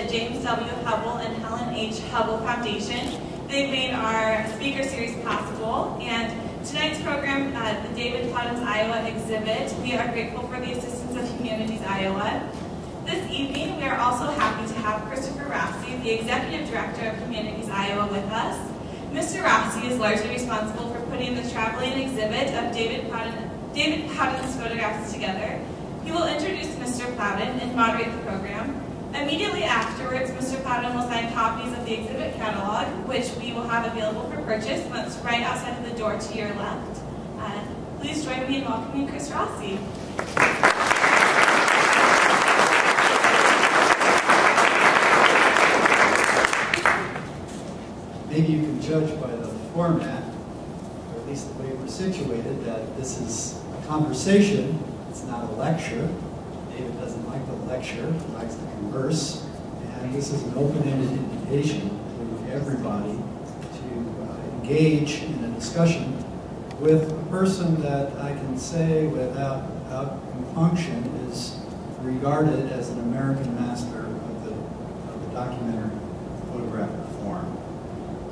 James W. Hubble and Helen H. Hubble Foundation. They've made our speaker series possible, and tonight's program, the David Plowden's Iowa exhibit, we are grateful for the assistance of Humanities Iowa. This evening, we are also happy to have Christopher Rossi, the Executive Director of Humanities Iowa, with us. Mr. Rossi is largely responsible for putting the traveling exhibit of David Plowden's photographs together. He will introduce Mr. Plowden and moderate the program. Immediately afterwards, Mr. Plowden will sign copies of the exhibit catalog, which we will have available for purchase once right outside of the door to your left. Please join me in welcoming Chris Rossi. Maybe you can judge by the format, or at least the way we're situated, that this is a conversation. It's not a lecture. David doesn't like the lecture, he likes to converse. And this is an open-ended invitation to everybody to engage in a discussion with a person that I can say without compunction is regarded as an American master of the documentary photographic form.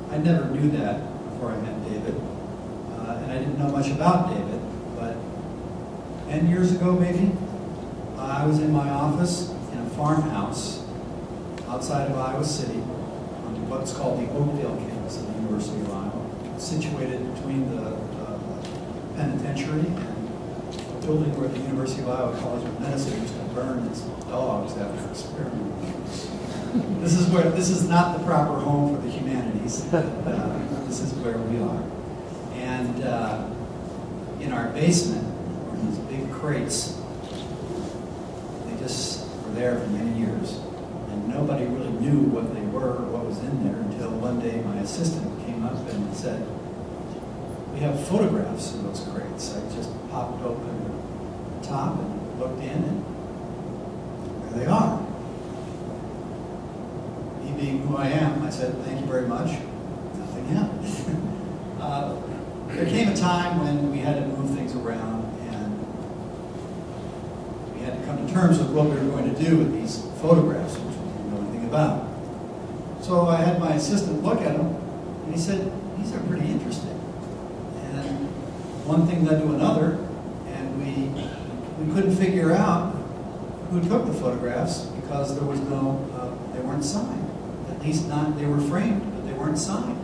I never knew that before I met David, and I didn't know much about David, but 10 years ago maybe, I was in my office in a farmhouse outside of Iowa City on what's called the Oakdale campus of the University of Iowa, situated between the penitentiary and the building where the University of Iowa College of Medicine used to burn its dogs after experimenting. This is not the proper home for the humanities. This is where we are. And in our basement were these big crates. They just were there for many years. And nobody really knew what they were or what was in there until one day my assistant came up and said, "We have photographs in those crates." I just popped open the top and looked in, and there they are. Being who I am, I said, "Thank you very much." Nothing happened. There came a time when we had to move things around, and we had to come to terms with what we were going to do with these photographs, which we didn't know anything about. So I had my assistant look at them, and he said, "These are pretty interesting." And one thing led to another, and we couldn't figure out who took the photographs because there was no, they weren't signed. At least not, they were framed, but they weren't signed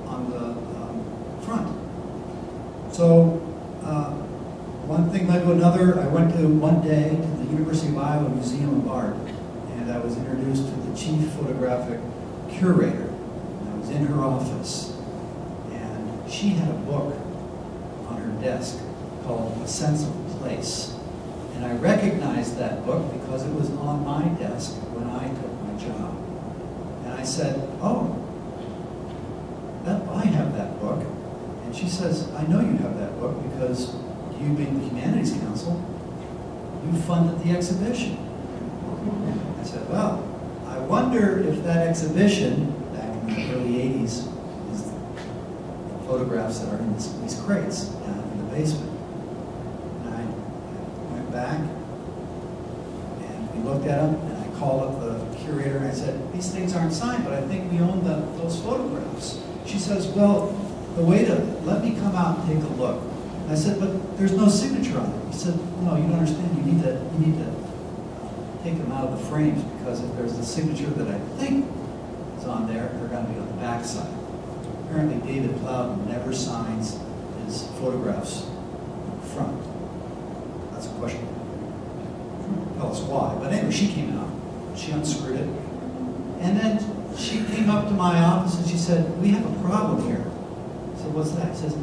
on the front. So one thing led to another. I went to one day to the University of Iowa Museum of Art, and I was introduced to the chief photographic curator. And I was in her office, and she had a book on her desk called A Sense of Place. And I recognized that book because it was on my desk when I took my job. And I said, "Oh, I have that book." And she says, "I know you have that book because you being the Humanities Council, you funded the exhibition." I said, "Well, I wonder if that exhibition back in the early 80s is the photographs that are in these crates down in the basement." And I went back and we looked at them, and I called up the curator and I said, "These things aren't signed, but I think we own those photographs." She says, "Well, the way to let me come out and take a look." And I said, "But there's no signature on it." He said, "No, you don't understand. You need to take them out of the frames because if there's a signature that I think is on there, they're going to be on the back side." Apparently, David Plowden never signs his photographs front. That's a question. Tell us why. But anyway, she came out. She unscrewed it. And then she came up to my office and she said, "We have a problem here." I said, "What's that?" She says,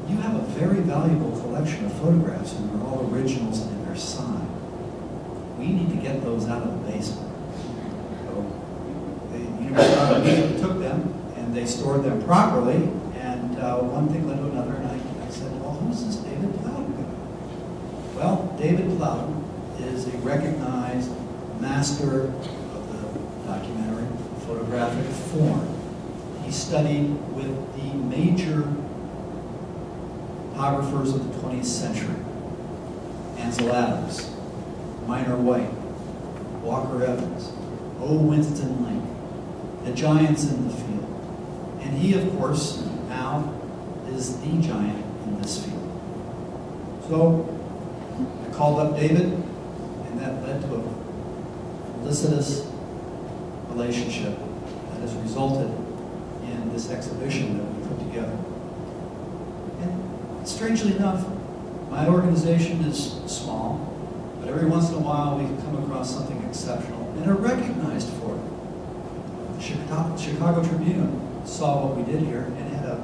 "You have a very valuable collection of photographs and they're all originals and they're signed. We need to get those out of the basement." So the university took them and they stored them properly, and one thing led to another, and I said, "Well, who's this David Plowden guy?" Well, David Plowden is a recognized master of the documentary photographic form. He studied with the major photographers of the 20th century: Ansel Adams, Minor White, Walker Evans, Oh, Winston Lake, the giants in the field. And he, of course, now is the giant in this field. So I called up David, and that led to a felicitous relationship that has resulted in this exhibition that we put together. And strangely enough, my organization is small, but every once in a while we come across something exceptional and are recognized for it. The Chicago Tribune saw what we did here and had a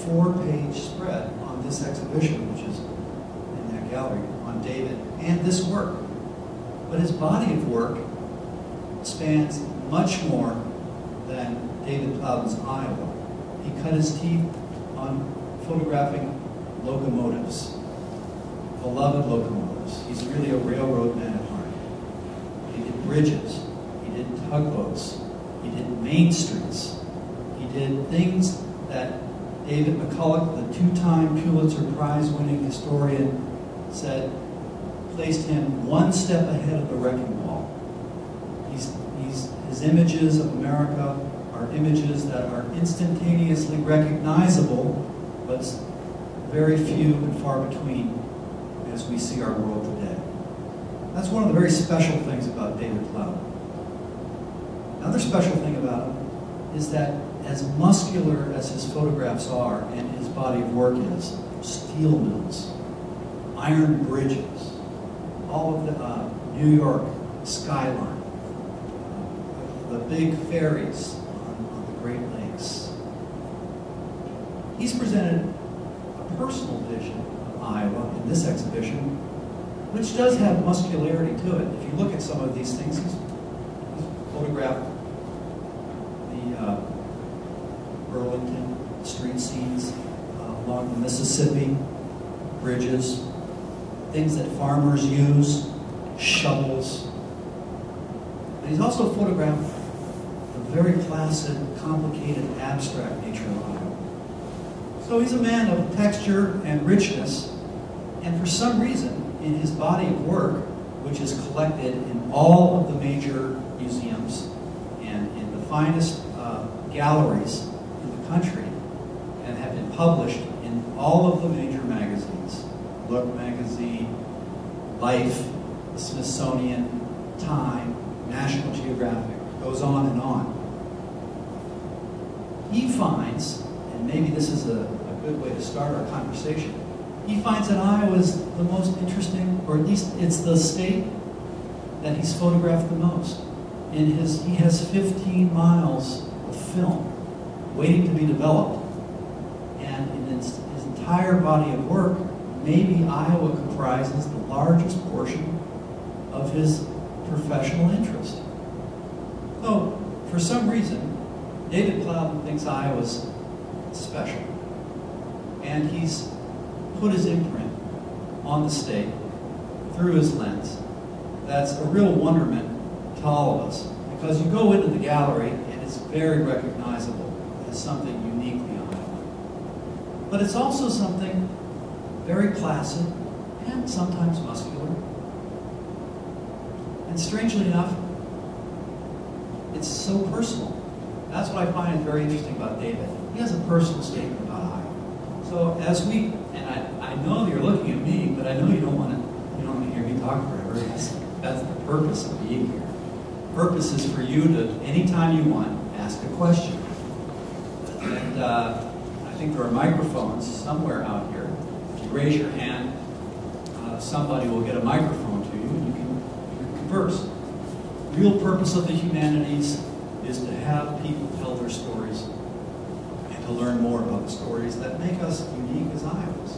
4-page spread on this exhibition, which is in that gallery, on David and this work. But his body of work spans much more than David Plowden's Iowa. He cut his teeth on photographing locomotives, beloved locomotives. He's really a railroad man at heart. He did bridges, he did tugboats, he did main streets, he did things that David McCulloch, the 2-time Pulitzer Prize-winning historian, said placed him one step ahead of the wrecking ball. His images of America are images that are instantaneously recognizable, but very few and far between as we see our world today. That's one of the very special things about David Plowden. Another special thing about him is that as muscular as his photographs are and his body of work is, steel mills, iron bridges, all of the New York skyline, the big ferries on the Great Lakes. He's presented a personal vision of Iowa in this exhibition, which does have muscularity to it. If you look at some of these things, he's photographed the Burlington street scenes along the Mississippi, bridges, things that farmers use, shovels. But he's also photographed the very placid, complicated, abstract nature of Iowa. So he's a man of texture and richness, and for some reason, in his body of work, which is collected in all of the major museums and in the finest galleries in the country, and have been published in all of the major magazines, Look magazine, Life, the Smithsonian, Time, National Geographic, goes on and on. He finds, and maybe this is a good way to start our conversation, he finds that Iowa is the most interesting, or at least it's the state that he's photographed the most. He has 15 miles of film waiting to be developed. And in his entire body of work, maybe Iowa comprises the largest portion of his professional interest. So, for some reason, David Plowden thinks Iowa's special. And he's put his imprint on the state through his lens. That's a real wonderment to all of us, because you go into the gallery and it's very recognizable as something uniquely Iowa. But it's also something very placid and sometimes muscular. And strangely enough, it's so personal. That's what I find very interesting about David. He has a personal statement about Iowa. So as we, and I know you're looking at me, but I know you don't want to hear me talk forever. That's the purpose of being here. The purpose is for you to, anytime you want, ask a question. And I think there are microphones somewhere out here. If you raise your hand, somebody will get a microphone to you and you can converse. The real purpose of the humanities is to have people tell their stories and to learn more about the stories that make us unique as Iowans.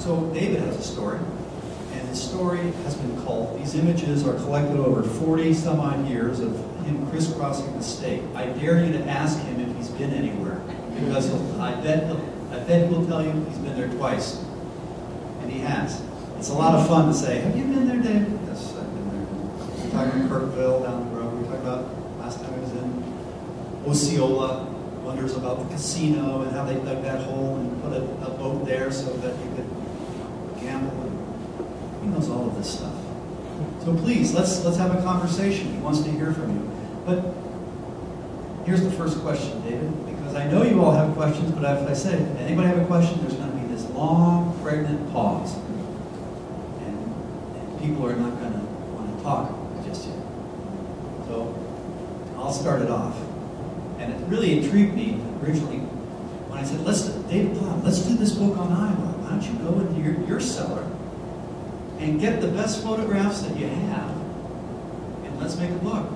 So David has a story, and his story has been called, these images are collected over 40 some odd years of him crisscrossing the state. I dare you to ask him if he's been anywhere, because I bet he'll tell you he's been there twice. And he has. It's a lot of fun to say, have you been there, Dave? Yes, I've been there. We're talking about Kirkville down the road. We talked about last time I was in Osceola, wonders about the casino and how they dug that hole and put a boat there so that you could gamble. He knows all of this stuff. So please, let's have a conversation. He wants to hear from you. But here's the first question, David, because I know you all have questions, but if I said, anybody have a question, there's going to be this long, pregnant pause. And people are not going to want to talk just yet. So I'll start it off. And it really intrigued me originally when I said, David Plowden, let's do this book on Iowa. Why don't you go into your cellar and get the best photographs that you have, and let's make a book.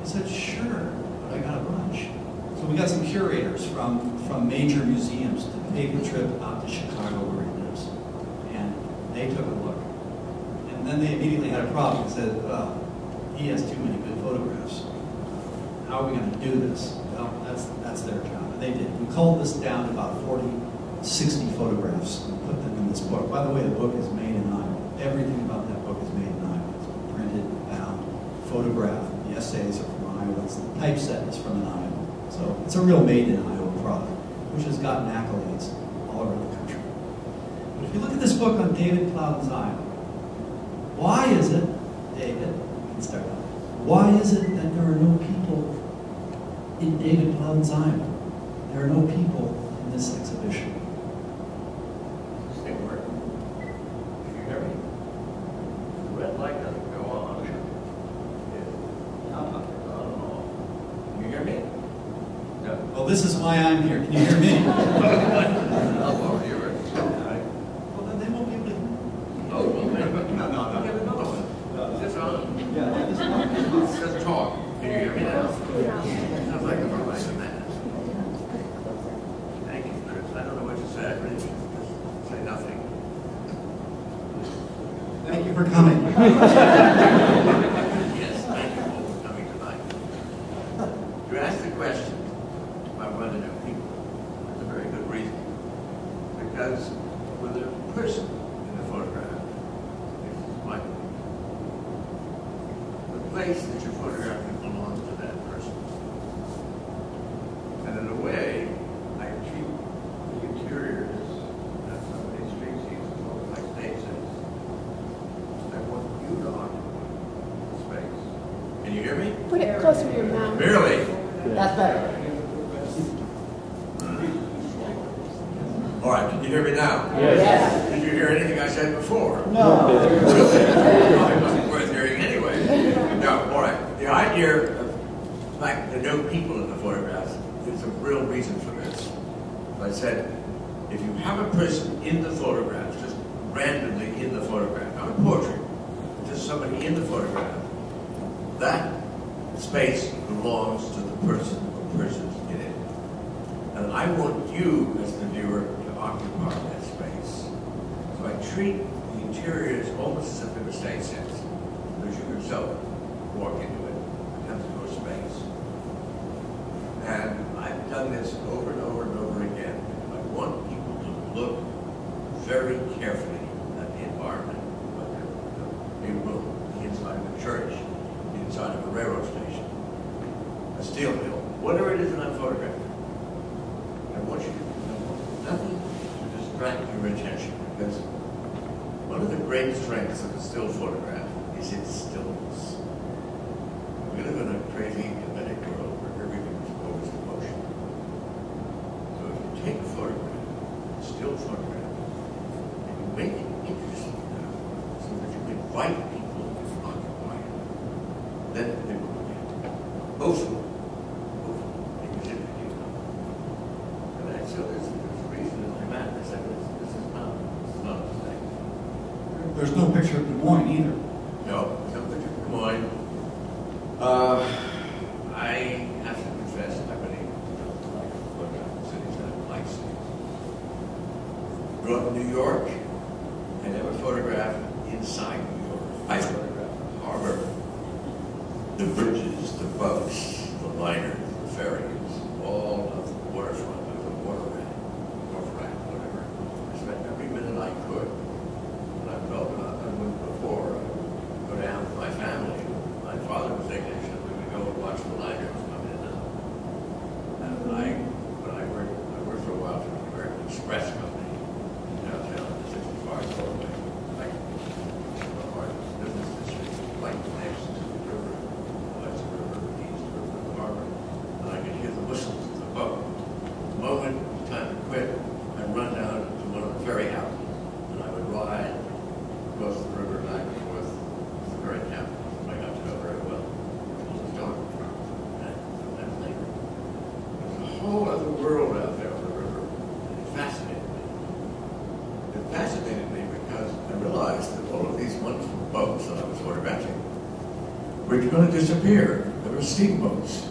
I said, sure, but I got a bunch. So we got some curators from major museums to take a trip out to Chicago where he lives. And they took a look. And then they immediately had a problem and said, well, he has too many good photographs. How are we going to do this? Well, that's their job. And they did. We culled this down to about 40, 60 photographs and put them in this book. By the way, the book is made in Iowa. Everything about that book is made in Iowa. It's printed, bound, photographed. The essays are from Iowa. The typeset is from an Iowa. So it's a real made in Iowa product, which has gotten accolades all over the country. But if you look at this book on David Plowden's Iowa, why is it, David, you can start out. Why is it that there are no people in David Plowden's Iowa? There are no people in this exhibition. Stay working. Can you hear me? The red light doesn't go on. Can you hear me? No. Well, this is why I'm here. Can you hear me? Oh, you're right. Well, then they won't be able to hear me. Oh, well, maybe. No. Get another one. Is this on? Yeah, this one. Just talk. Can you hear me now? Sounds like I'm right in that. Thank you, Chris. I don't know what you said. Really, just say nothing. Thank you for coming. Yes, thank you for coming tonight. You asked the question about whether there are people. That's a very good reason. Because with a person in the photograph, it's like the place that you're photographing belongs to that person. And in a way, I treat the interior as somebody's street scenes, as almost like Dave says. I want you to occupy the space. Can you hear me? Put it closer to your mouth. Really? That's better. All right, can you hear me now? Yes. Did you hear anything I said before? No. It wasn't worth hearing anyway. No, all right. The idea of the fact that there are no people in the photographs is a real reason for this. I said, if you have a person in the photograph, just randomly in the photograph, not a portrait, just somebody in the photograph, that space belongs to the person or persons in it. And I want you, as the viewer, to occupy that space. So I treat the interiors almost as if they were stage sets, because you yourself walk into it, it becomes your space. And I've done this over and over and over again. I want people to look very carefully at the environment, whether a room, the inside of a church, the inside of a railroad station, a steel mill, whatever it is that I'm photographing. I want you to do nothing to distract your attention, because one of the great strengths of a still photograph is its stillness. We live in a crazy, kinetic world where everything is always in motion. So if you take a photograph, a still photograph, and you make it interesting enough so that you invite people to occupy it, then they will begin. Hopefully, they exhibit you. So there's a reason in my mind. I said, this is not a mistake. There's no picture of Des Moines either. No, there's no picture of Des Moines. I have to confess, I've been able to like photograph cities that I like cities. Grew up in New York. I never photographed inside New York. I photographed the harbor, the bridges, the boats, the liners, the ferries, all of the waterfront. Every minute I could. When I felt I went before, I would go down with my family. My father was English, and we would go and watch the liners come in and out. And I worked for a while for the American Express Company downtown, 65 Broadway, like part of the business district. were going to disappear. There were steamboats.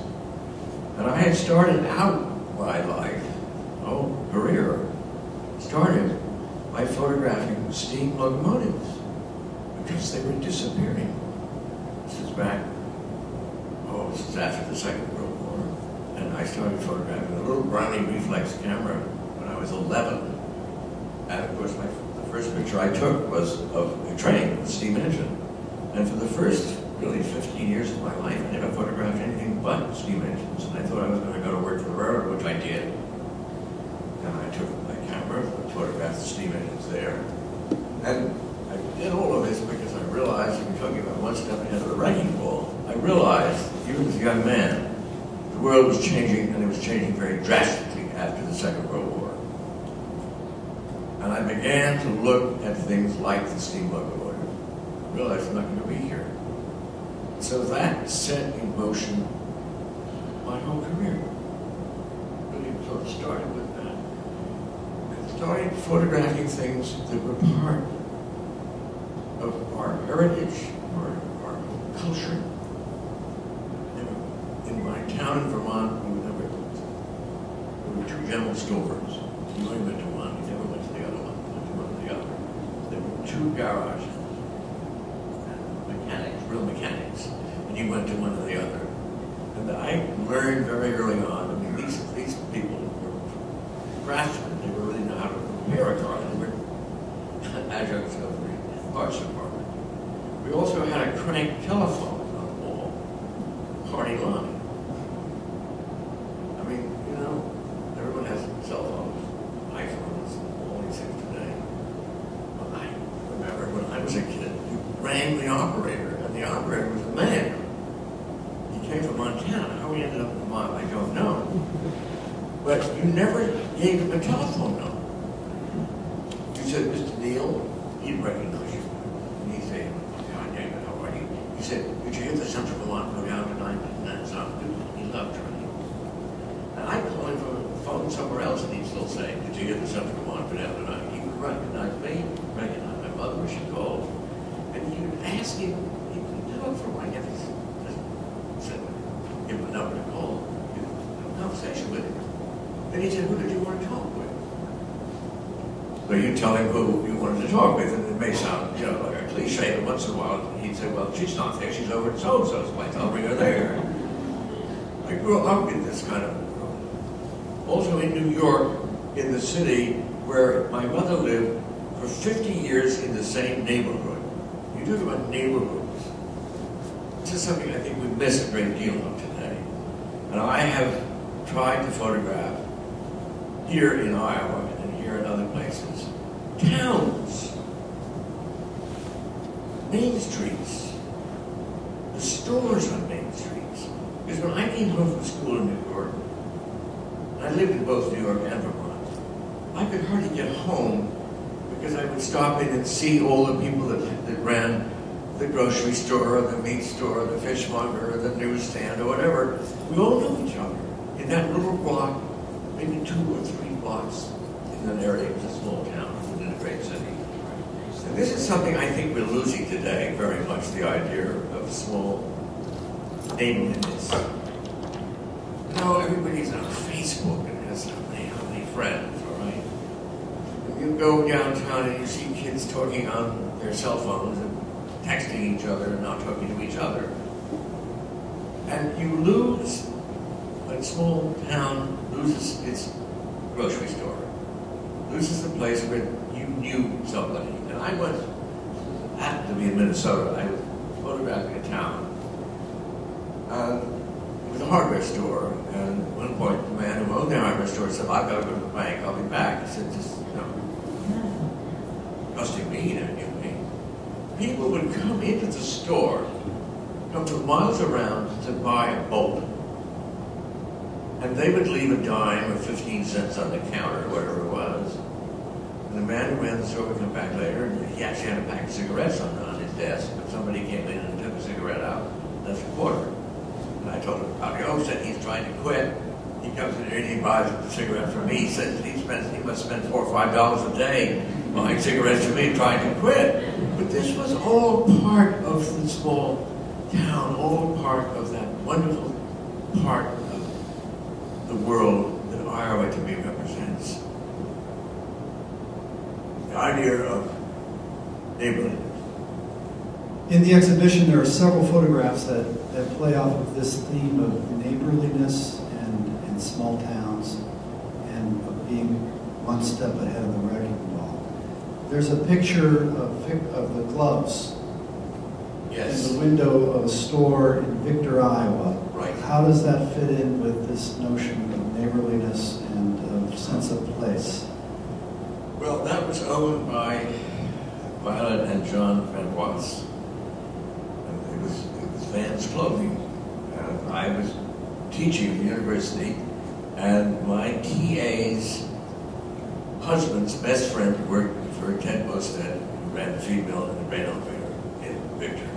And I had started out my life, career, started by photographing steam locomotives because they were disappearing. This is back, this is after the Second World War. And I started photographing a little Brownie reflex camera when I was 11. And of course, the first picture I took was of a train with a steam engine. And for the first, really 15 years of my life, I never photographed anything but steam engines. And I thought I was going to go to work for the railroad, which I did. And I took my camera and photographed the steam engines there. And I did all of this because I realized, we're talking about one step ahead of the wrecking ball, I realized, even as a young man, the world was changing, and it was changing very drastically after the Second World War. And I began to look at things like the steam locomotive. I realized I'm not going to be here. So that set in motion my whole career. Really sort of started with that. I started photographing things that were part of our heritage, our culture. In my town in Vermont, there were two general stores. You only went to one, you never went to the other one, you went to one or the other. There were two garages, mechanics, real mechanics, and you went to one or the other. And I learned very early on, I mean, these people were craftsmen, they really know how to repair a car, they were adjuncts of the parts department. We also had a crank telephone on the wall, party line. I mean, everyone has cell phones, iPhones, all these things today. But I remember when I was a kid, you rang the operator, and the operator was a man. He came from Montana. How he ended up in Vermont, I don't know. But you never gave him a telephone number. You said, Mr. Neal, he'd recognize you. And he'd say, God, David, how are you? He said, did you hear the Central Vermont go down tonight? And that sounded good. He loved trying. And I'd call him from a phone somewhere else, and he'd still say, did you hear the Central Vermont go down tonight? He would recognize me, recognize my mother when she called. And you'd ask him, he'd talk for a while. Just said, give him a number to call. You'd have a conversation with him. Then he said, who did you want to talk with? So you tell him who you wanted to talk with, and it may sound, like a cliche, but once in a while he'd say, well, she's not there, she's over at so-and-so's place, I'll bring her there. I grew up in this kind of world. Also in New York, in the city where my mother lived for 50 years in the same neighborhood. You talk about neighborhoods. This is something I think we miss a great deal of today. And I have tried to photograph here in Iowa and here in other places, towns, main streets, the stores on main streets. Because when I came home from school in New York, I lived in both New York and Vermont, I could hardly get home because I would stop in and see all the people that ran the grocery store, or the meat store, or the fishmonger, or the newsstand, or whatever. We all knew each other in that little block, maybe 2 or 3 blocks in an area. It was a small town within a great city. And this is something I think we're losing today very much, the idea of small neighborhoods. Now everybody's on Facebook and has how many friends, all right? And you go downtown and you see kids talking on their cell phones and texting each other and not talking to each other. And you lose, a small town loses its grocery store, loses the place where you knew somebody. And I happened to be in Minnesota. I was photographing a town. It was a hardware store, and at one point the man who owned the hardware store said, I've got to go to the bank, I'll be back. He said, just, trusting me, and you me. People would come into the store, come from miles around to buy a bolt. And they would leave a dime or 15 cents on the counter, or whatever it was. And the man who ran the store would come back later, and he actually had a pack of cigarettes on his desk. But somebody came in and took a cigarette out. That's a quarter. And I told him, Fabio said he's trying to quit. He comes in here and he buys a cigarette from me. He says he must spend $4 or $5 a day buying cigarettes from me trying to quit. But this was all part of the small town, all part of that wonderful part of the world that Iowa to me represents. The idea of neighborliness. In the exhibition, there are several photographs that play off of this theme of neighborliness and small towns and of being one step ahead of the wrecking ball. There's a picture of the gloves in the window of a store in Victor, Iowa. Right. How does that fit in with this notion of neighborliness and of sense of place? Well, that was owned by Violet and John Van Watts. It was Van's Clothing. I was teaching at the university, and my TA's husband's best friend worked for Ted Bostad, who ran the feed mill and the grain elevator in Victor.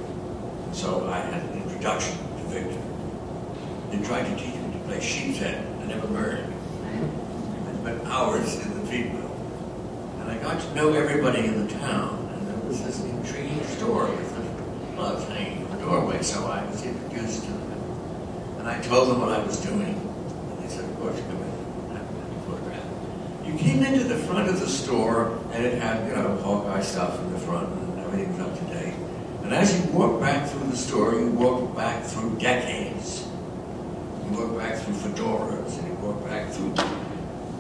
So I had an introduction to Victor. They tried to teach me to play sheep's head. I never learned. I spent hours in the feed mill. And I got to know everybody in the town. And there was this intriguing store with the gloves hanging in the doorway. So I was introduced to them. And I told them what I was doing. And they said, of course, come in. I have a photograph. You came into the front of the store, and it had, Hawkeye stuff in the front, and everything was up to date. And as you walk back through the store, you walk back through decades. You walk back through fedoras, and you walk back through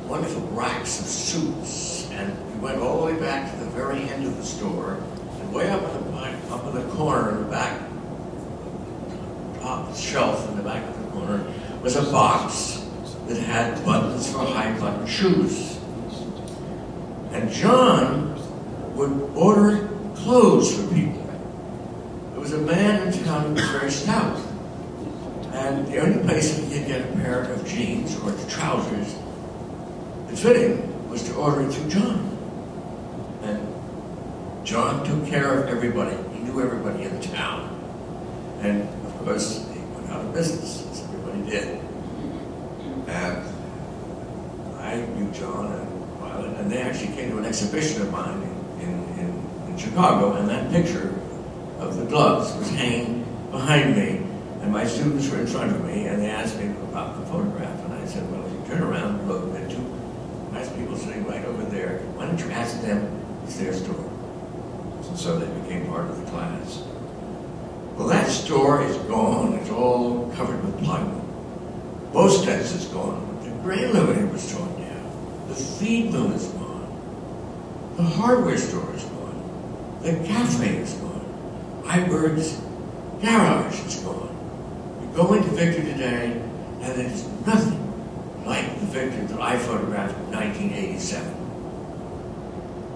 wonderful racks of suits. And you went all the way back to the very end of the store, and way up in the corner, in the back, top shelf in the back of the corner, was a box that had buttons for high button shoes. And John would order clothes for people. There was a man in town who was very stout. And the only place he could get a pair of jeans or trousers that fit him was to order it through John. And John took care of everybody. He knew everybody in town. And of course, he went out of business, as everybody did. And I knew John and Violet, and they actually came to an exhibition of mine in Chicago, and that picture of the gloves was hanging behind me, and my students were in front of me, and they asked me about the photograph, and I said, well, if you turn around and look, there are two nice people sitting right over there. Why don't you ask them? It's their store. And so they became part of the class. Well, that store is gone. It's all covered with plywood. Bostad's is gone. The grain elevator was torn down. The feed mill is gone. The hardware store is gone. The cafe is gone. Iberg's garage is gone. You go into Victor today, and it's nothing like the Victor that I photographed in 1987.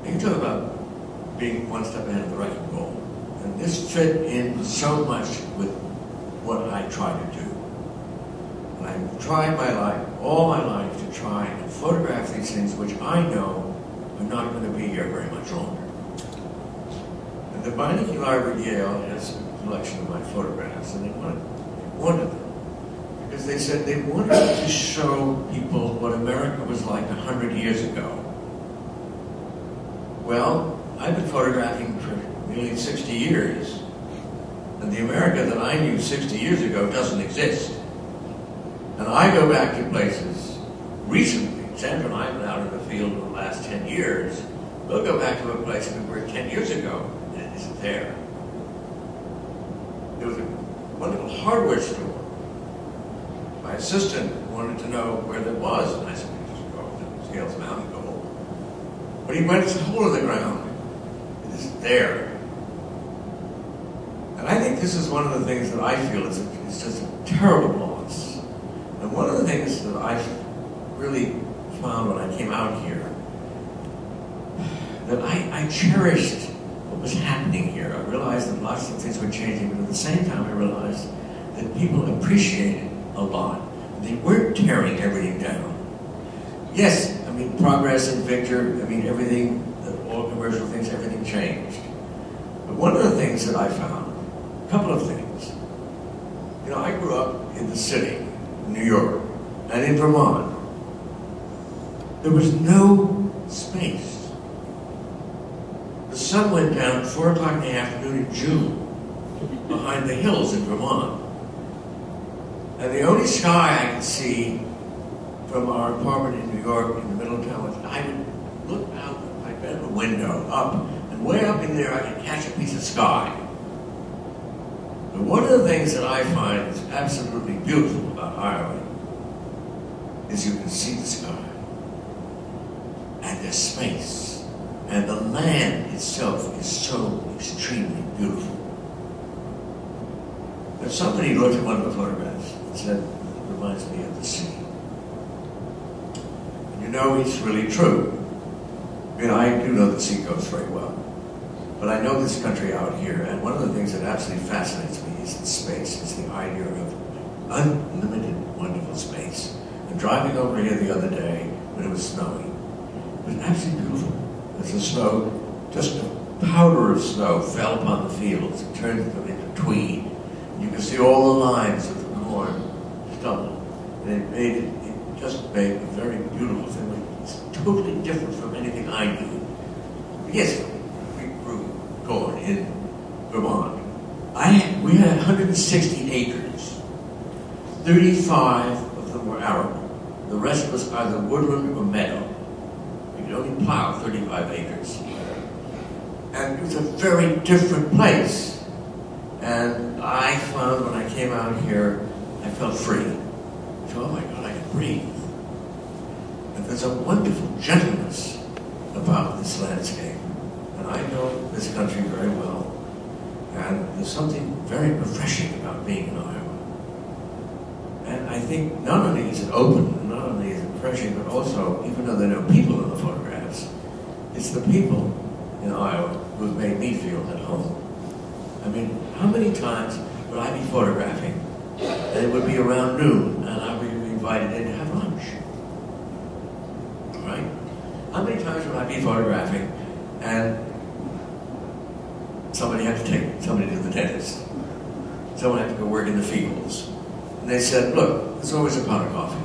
And you talk about being one step ahead of the wrecking ball. And this fit in so much with what I try to do. And I've tried all my life, to try and photograph these things which I know are not going to be here very much longer. And the Beinecke Library at Yale has a collection of my photographs, and they wanted them. Because they said they wanted to show people what America was like 100 years ago. Well, I've been photographing for nearly 60 years, and the America that I knew 60 years ago doesn't exist. And I go back to places recently. Sandra and I have been out in the field in the last 10 years. We'll go back to a place we were 10 years ago, and it isn't there. There was a wonderful hardware store. My assistant wanted to know where that was, and I said, we just go to Scales Mountain, go home. But he went to the hole in the ground. It isn't there. And I think this is one of the things that I feel is just a terrible loss. And one of the things that I really found when I came out here, that I cherished what was happening here. I realized that lots of things were changing, but at the same time I realized that people appreciated a lot. They weren't tearing everything down. Yes, I mean, progress in Victor, I mean, everything, all commercial things, everything changed. But one of the things that I found, a couple of things. You know, I grew up in the city, New York, and in Vermont. There was no space. The sun went down at 4 o'clock in the afternoon in June. behind the hills in Vermont. And the only sky I could see from our apartment in New York in the middle of town was I would look out my bedroom window up, and way up in there I could catch a piece of sky. But one of the things that I find is absolutely beautiful about Iowa is you can see the sky, and there's space, and the land itself is so extremely beautiful. If somebody looked at one of the photographs and said, it reminds me of the sea. And you know it's really true. You know, I do know the seacoast very well. But I know this country out here, and one of the things that absolutely fascinates me is its space. It's the idea of unlimited, wonderful space. And driving over here the other day when it was snowing, it was absolutely beautiful. As the snow, just a powder of snow fell upon the fields and turned them into tweed. You could see all the lines of the corn stubble. And it just made a very beautiful thing. It's totally different from anything I knew. Yes, we grew corn in Vermont. We had 160 acres. 35 of them were arable. The rest was either woodland or meadow. You could only plow 35 acres. And it was a very different place. And I found when I came out here, I felt free. I thought, oh my God, I can breathe. And there's a wonderful gentleness about this landscape. And I know this country very well. And there's something very refreshing about being in Iowa. And I think not only is it open, and not only is it refreshing, but also, even though there are no people in the photographs, it's the people in Iowa who have made me feel at home. I mean, how many times would I be photographing, and it would be around noon, and I would be invited in to have lunch? All right? How many times would I be photographing, and somebody had to take somebody to the dentist? Someone had to go work in the fields. And they said, look, there's always a pot of coffee.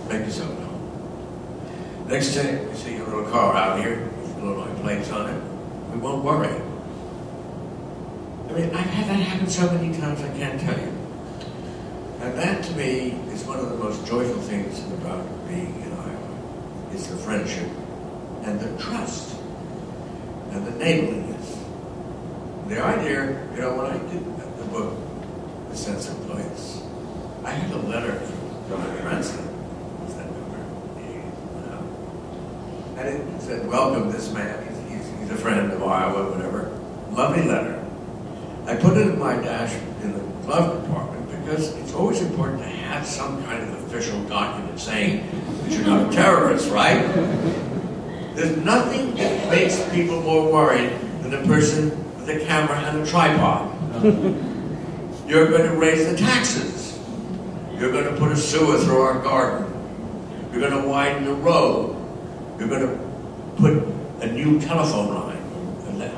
Make yourself at home. Next day, we see a little car out here with little white plates on it. We won't worry. I mean, I've had that happen so many times I can't tell you. And that, to me, is one of the most joyful things about being in Iowa, is the friendship and the trust and the neighborliness. The idea, you know, when I did the book, The Sense of Place, I had a letter from a translator, was that number, and it said, welcome this man, he's a friend of Iowa, whatever. Lovely letter. I put it in my dash in the glove compartment because it's always important to have some kind of official document saying that you're not a terrorist, right? There's nothing that makes people more worried than a person with a camera and a tripod. You're going to raise the taxes. You're going to put a sewer through our garden. You're going to widen the road. You're going to put a new telephone line and let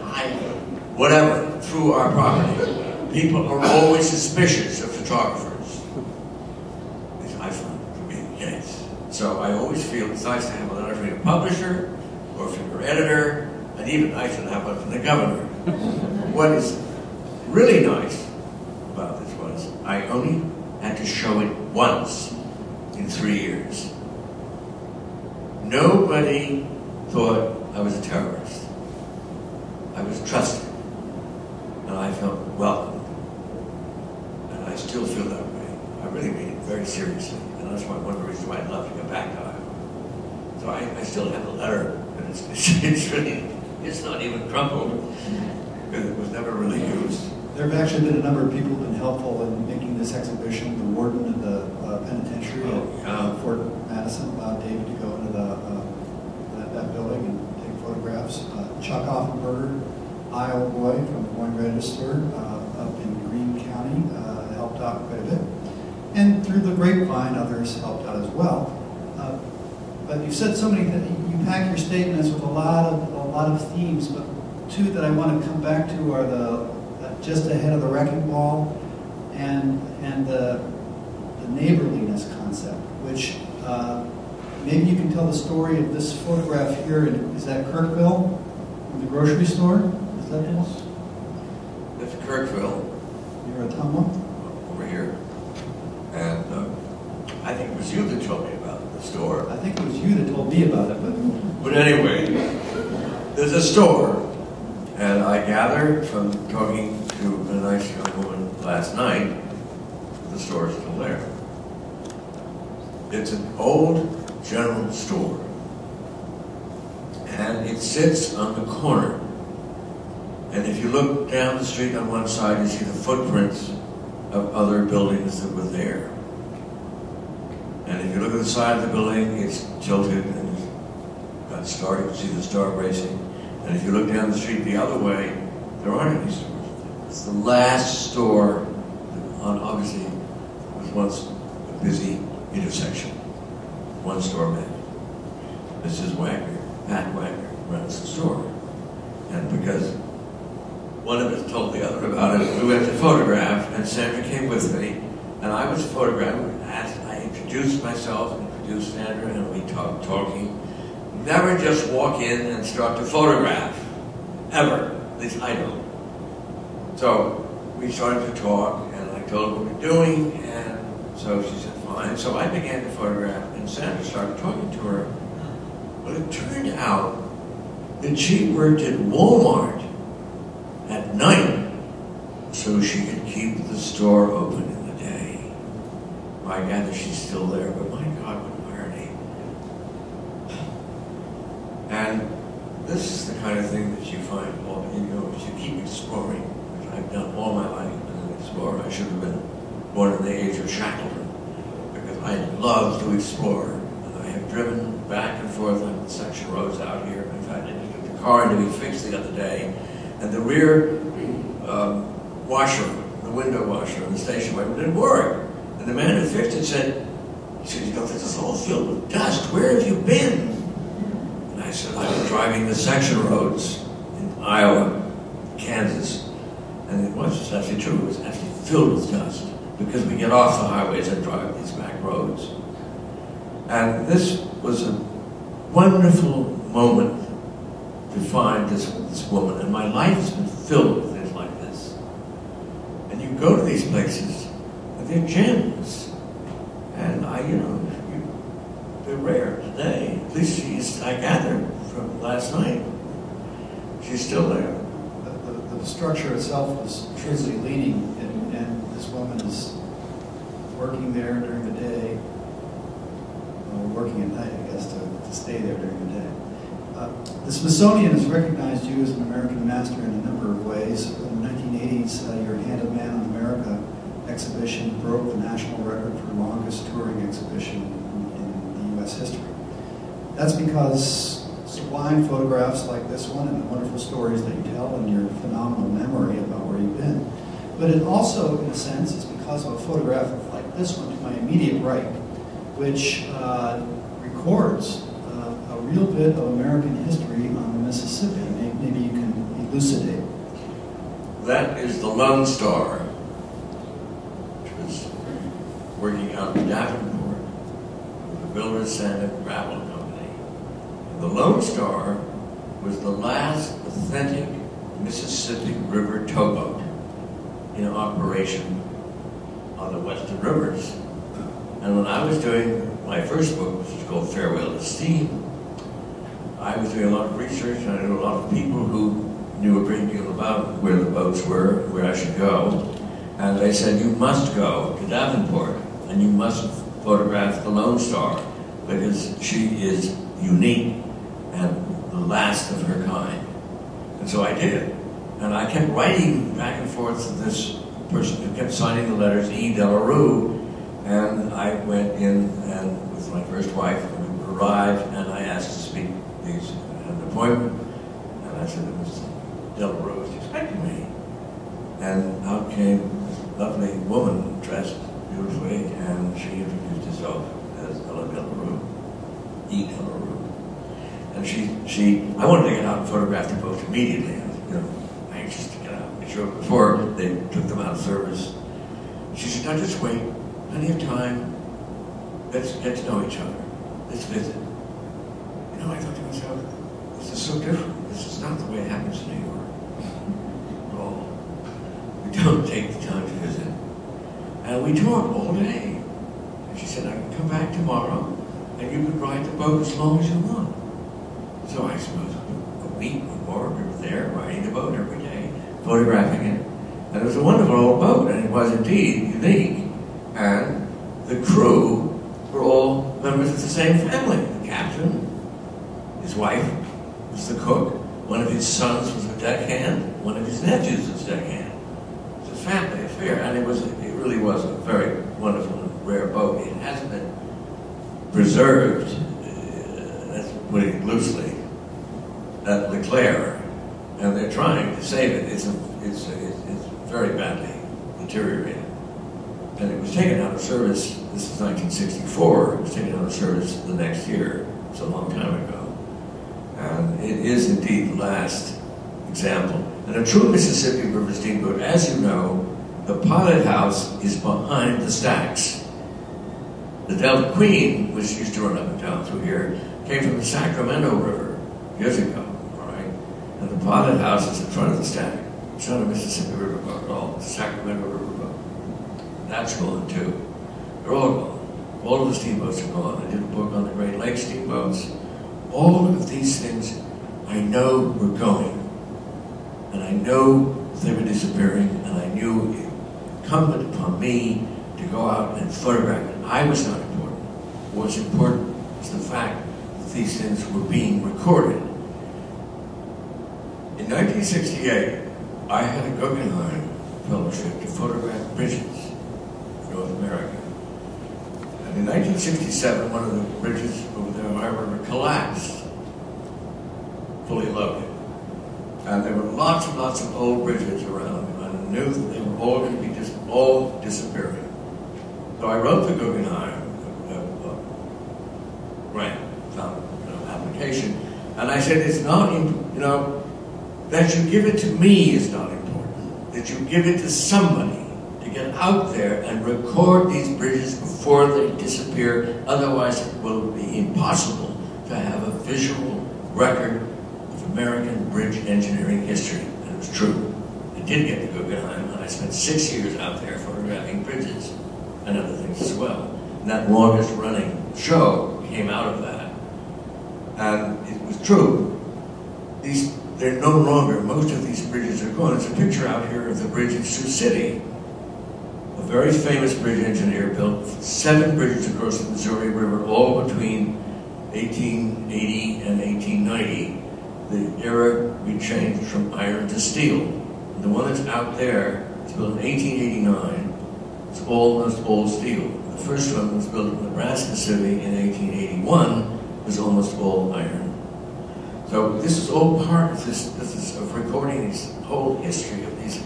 whatever through our property. People are always suspicious of photographers. I find to be the case. So I always feel it's nice to have a letter from your publisher or from your editor, and even nicer to have one from the governor. What is really nice about this was I only had to show it once in 3 years. Nobody thought I was a terrorist. I was trusted. And I felt welcomed. And I still feel that way. I really mean it very seriously. And that's one of the reasons why I'd love to go back to Iowa. So I still have the letter. And it's really, it's not even crumpled. Because it was never really used. There have actually been a number of people who have been helpful in making this exhibition. The warden of the penitentiary at Fort Madison allowed David to go into that building and take photographs. Chuck Offenberger, Iowa boy from the Wine Register up in Greene County, helped out quite a bit. And through the grapevine, others helped out as well. But you said so many things. You pack your statements with a lot of themes, but two that I want to come back to are the just ahead of the wrecking ball and the neighborliness concept, which maybe you can tell the story of this photograph here. Is that Kirkville, in the grocery store? Is that That's Kirkville. You're a Tumwa? Over here. And I think it was you that told me about the store. I think it was you that told me about it, But anyway, there's a store. And I gathered from talking to a nice young woman last night, the store is still there. It's an old general store. And it sits on the corner. And if you look down the street on one side, you see the footprints of other buildings that were there. And if you look at the side of the building, it's tilted and it's got star, you can see the star racing. And if you look down the street the other way, there aren't any stores. It's the last store on, obviously, it was once a busy intersection. One store man. Mrs. Wagner, Pat Wagner, runs the store. And because one of us told the other about it, we went to photograph, and Sandra came with me, and I was photographing. I introduced myself, introduced Sandra, and we talking. Never just walk in and start to photograph, ever. At least I don't. So we started to talk, and I told her what we're doing, and so she said, fine. So I began to photograph, and Sandra started talking to her. Well, it turned out that she worked at Walmart at night so she could keep the store open in the day. I gather she's still there, but my God, what irony. And this is the kind of thing that you find, as you keep exploring, which I've done all my life as an explorer. I should have been born in the age of Shackleton, because I love to explore. And I have driven back and forth on the section roads out here. In fact, I took the car to be fixed the other day, and the rear washer, the window washer on the station wagon didn't work. And the man who fixed it said, this is all filled with dust. Where have you been? And I said, I've been driving the section roads in Iowa, Kansas. And it was actually true. It was actually filled with dust because we get off the highways and drive these back roads. And this was a wonderful moment to find this woman. And my life has been filled with things like this. And you go to these places, and they're gems. And they're rare today. At least I gathered from last night. She's still there. The structure itself was truly leaning, and this woman is working there during the day, working at night, I guess, to stay there during the day. The Smithsonian has recognized you as an American master in a number of ways. In the 1980s, your Hand of Man in America exhibition broke the national record for longest touring exhibition in the U.S. history. That's because sublime photographs like this one and the wonderful stories that you tell and your phenomenal memory about where you've been. But it also, in a sense, is because of a photograph like this one to my immediate right, which records a real bit of American history on the Mississippi. Maybe you can elucidate. That is the Lone Star, which was working out in Davenport with the Builders Sand and Gravel Company. And the Lone Star was the last authentic Mississippi River towboat in operation on the Western Rivers. And when I was doing my first book, which was called Farewell to Steam, I was doing a lot of research, and I knew a lot of people who knew a great deal about where the boats were, where I should go. And they said, you must go to Davenport, and you must photograph the Lone Star, because she is unique and the last of her kind. And so I did. And I kept writing back and forth to this person who kept signing the letters, E. Delarue. And I went in and with my first wife, and we arrived, and I asked to speak at an appointment. And I said, Mr. Delarue was expecting me. And out came this lovely woman dressed beautifully, and she introduced herself as Ella Delarue, E. Delarue. And I wanted to get out and photograph the boat immediately. I was, anxious to get out and be sure before they took them out of service. She said, now just wait. Plenty of time. Let's get to know each other. Let's visit. I thought to myself, this is so different. This is not the way it happens in New York at all. we don't take the time to visit. And we talked all day. And she said, I can come back tomorrow, and you can ride the boat as long as you want. So I suppose a week or more, we were there riding the boat every day, photographing it. And it was a wonderful old boat, and it was indeed unique. And the crew were all members of the same family. The captain, his wife was the cook, one of his sons was a deckhand, one of his nephews was a deckhand. It was a family affair, and it really was a very wonderful and rare boat. It hasn't been preserved, that's putting it loosely, at Leclerc, and they're trying to save it. It's very badly deteriorated. And it was taken out of service, this is 1964, it was taken out of service the next year. It's a long time ago. And it is indeed the last example. And a true Mississippi River steamboat, as you know, the pilot house is behind the stacks. The Delta Queen, which used to run up and down through here, came from the Sacramento River years ago, all right? And the pilot house is in front of the stack. It's not a Mississippi River boat at all, it's a Sacramento River boat. That's gone too. They're all gone. All of the steamboats are gone. I did a book on the Great Lakes steamboats. All of these things I know were going. And I know they were disappearing, and I knew it incumbent upon me to go out and photograph it. I was not important. What's important is the fact that these things were being recorded. In 1968, I had a Guggenheim Fellowship to photograph bridges in North America. And in 1967, one of the bridges over the Ohio River collapsed, fully loaded. And there were lots and lots of old bridges around, and I knew that they were all going to be all disappearing. So I wrote the Guggenheim grant application, and I said, it's not, that you give it to me is not important. That you give it to somebody to get out there and record these bridges before they disappear. Otherwise, it will be impossible to have a visual record of American bridge engineering history. And it was true. I did get the Guggenheim, and I spent 6 years out there photographing bridges and other things as well. And that longest running show came out of that. And it was true. They're no longer, most of these bridges are gone. There's a picture out here of the bridge in Sioux City. A very famous bridge engineer built 7 bridges across the Missouri River, all between 1880 and 1890. The era we changed from iron to steel. The one that's out there was built in 1889. It's almost all steel. The first one was built in Nebraska City in 1881. It was almost all iron. So this is all part of this business of recording this whole history of these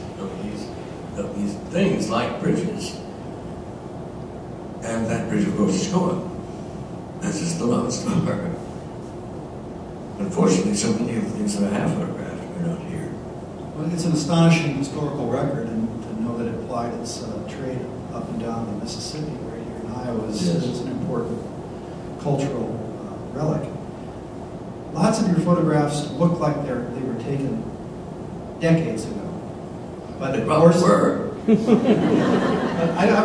things like bridges. And that bridge, of course, is gone. This is the Lone Star. Unfortunately, so many of the things that I have photographed are not here. Well, it's an astonishing historical record, and to know that it applied its trade up and down the Mississippi right here in Iowa is an important cultural relic. Lots of your photographs look like they were taken decades ago. But of course, I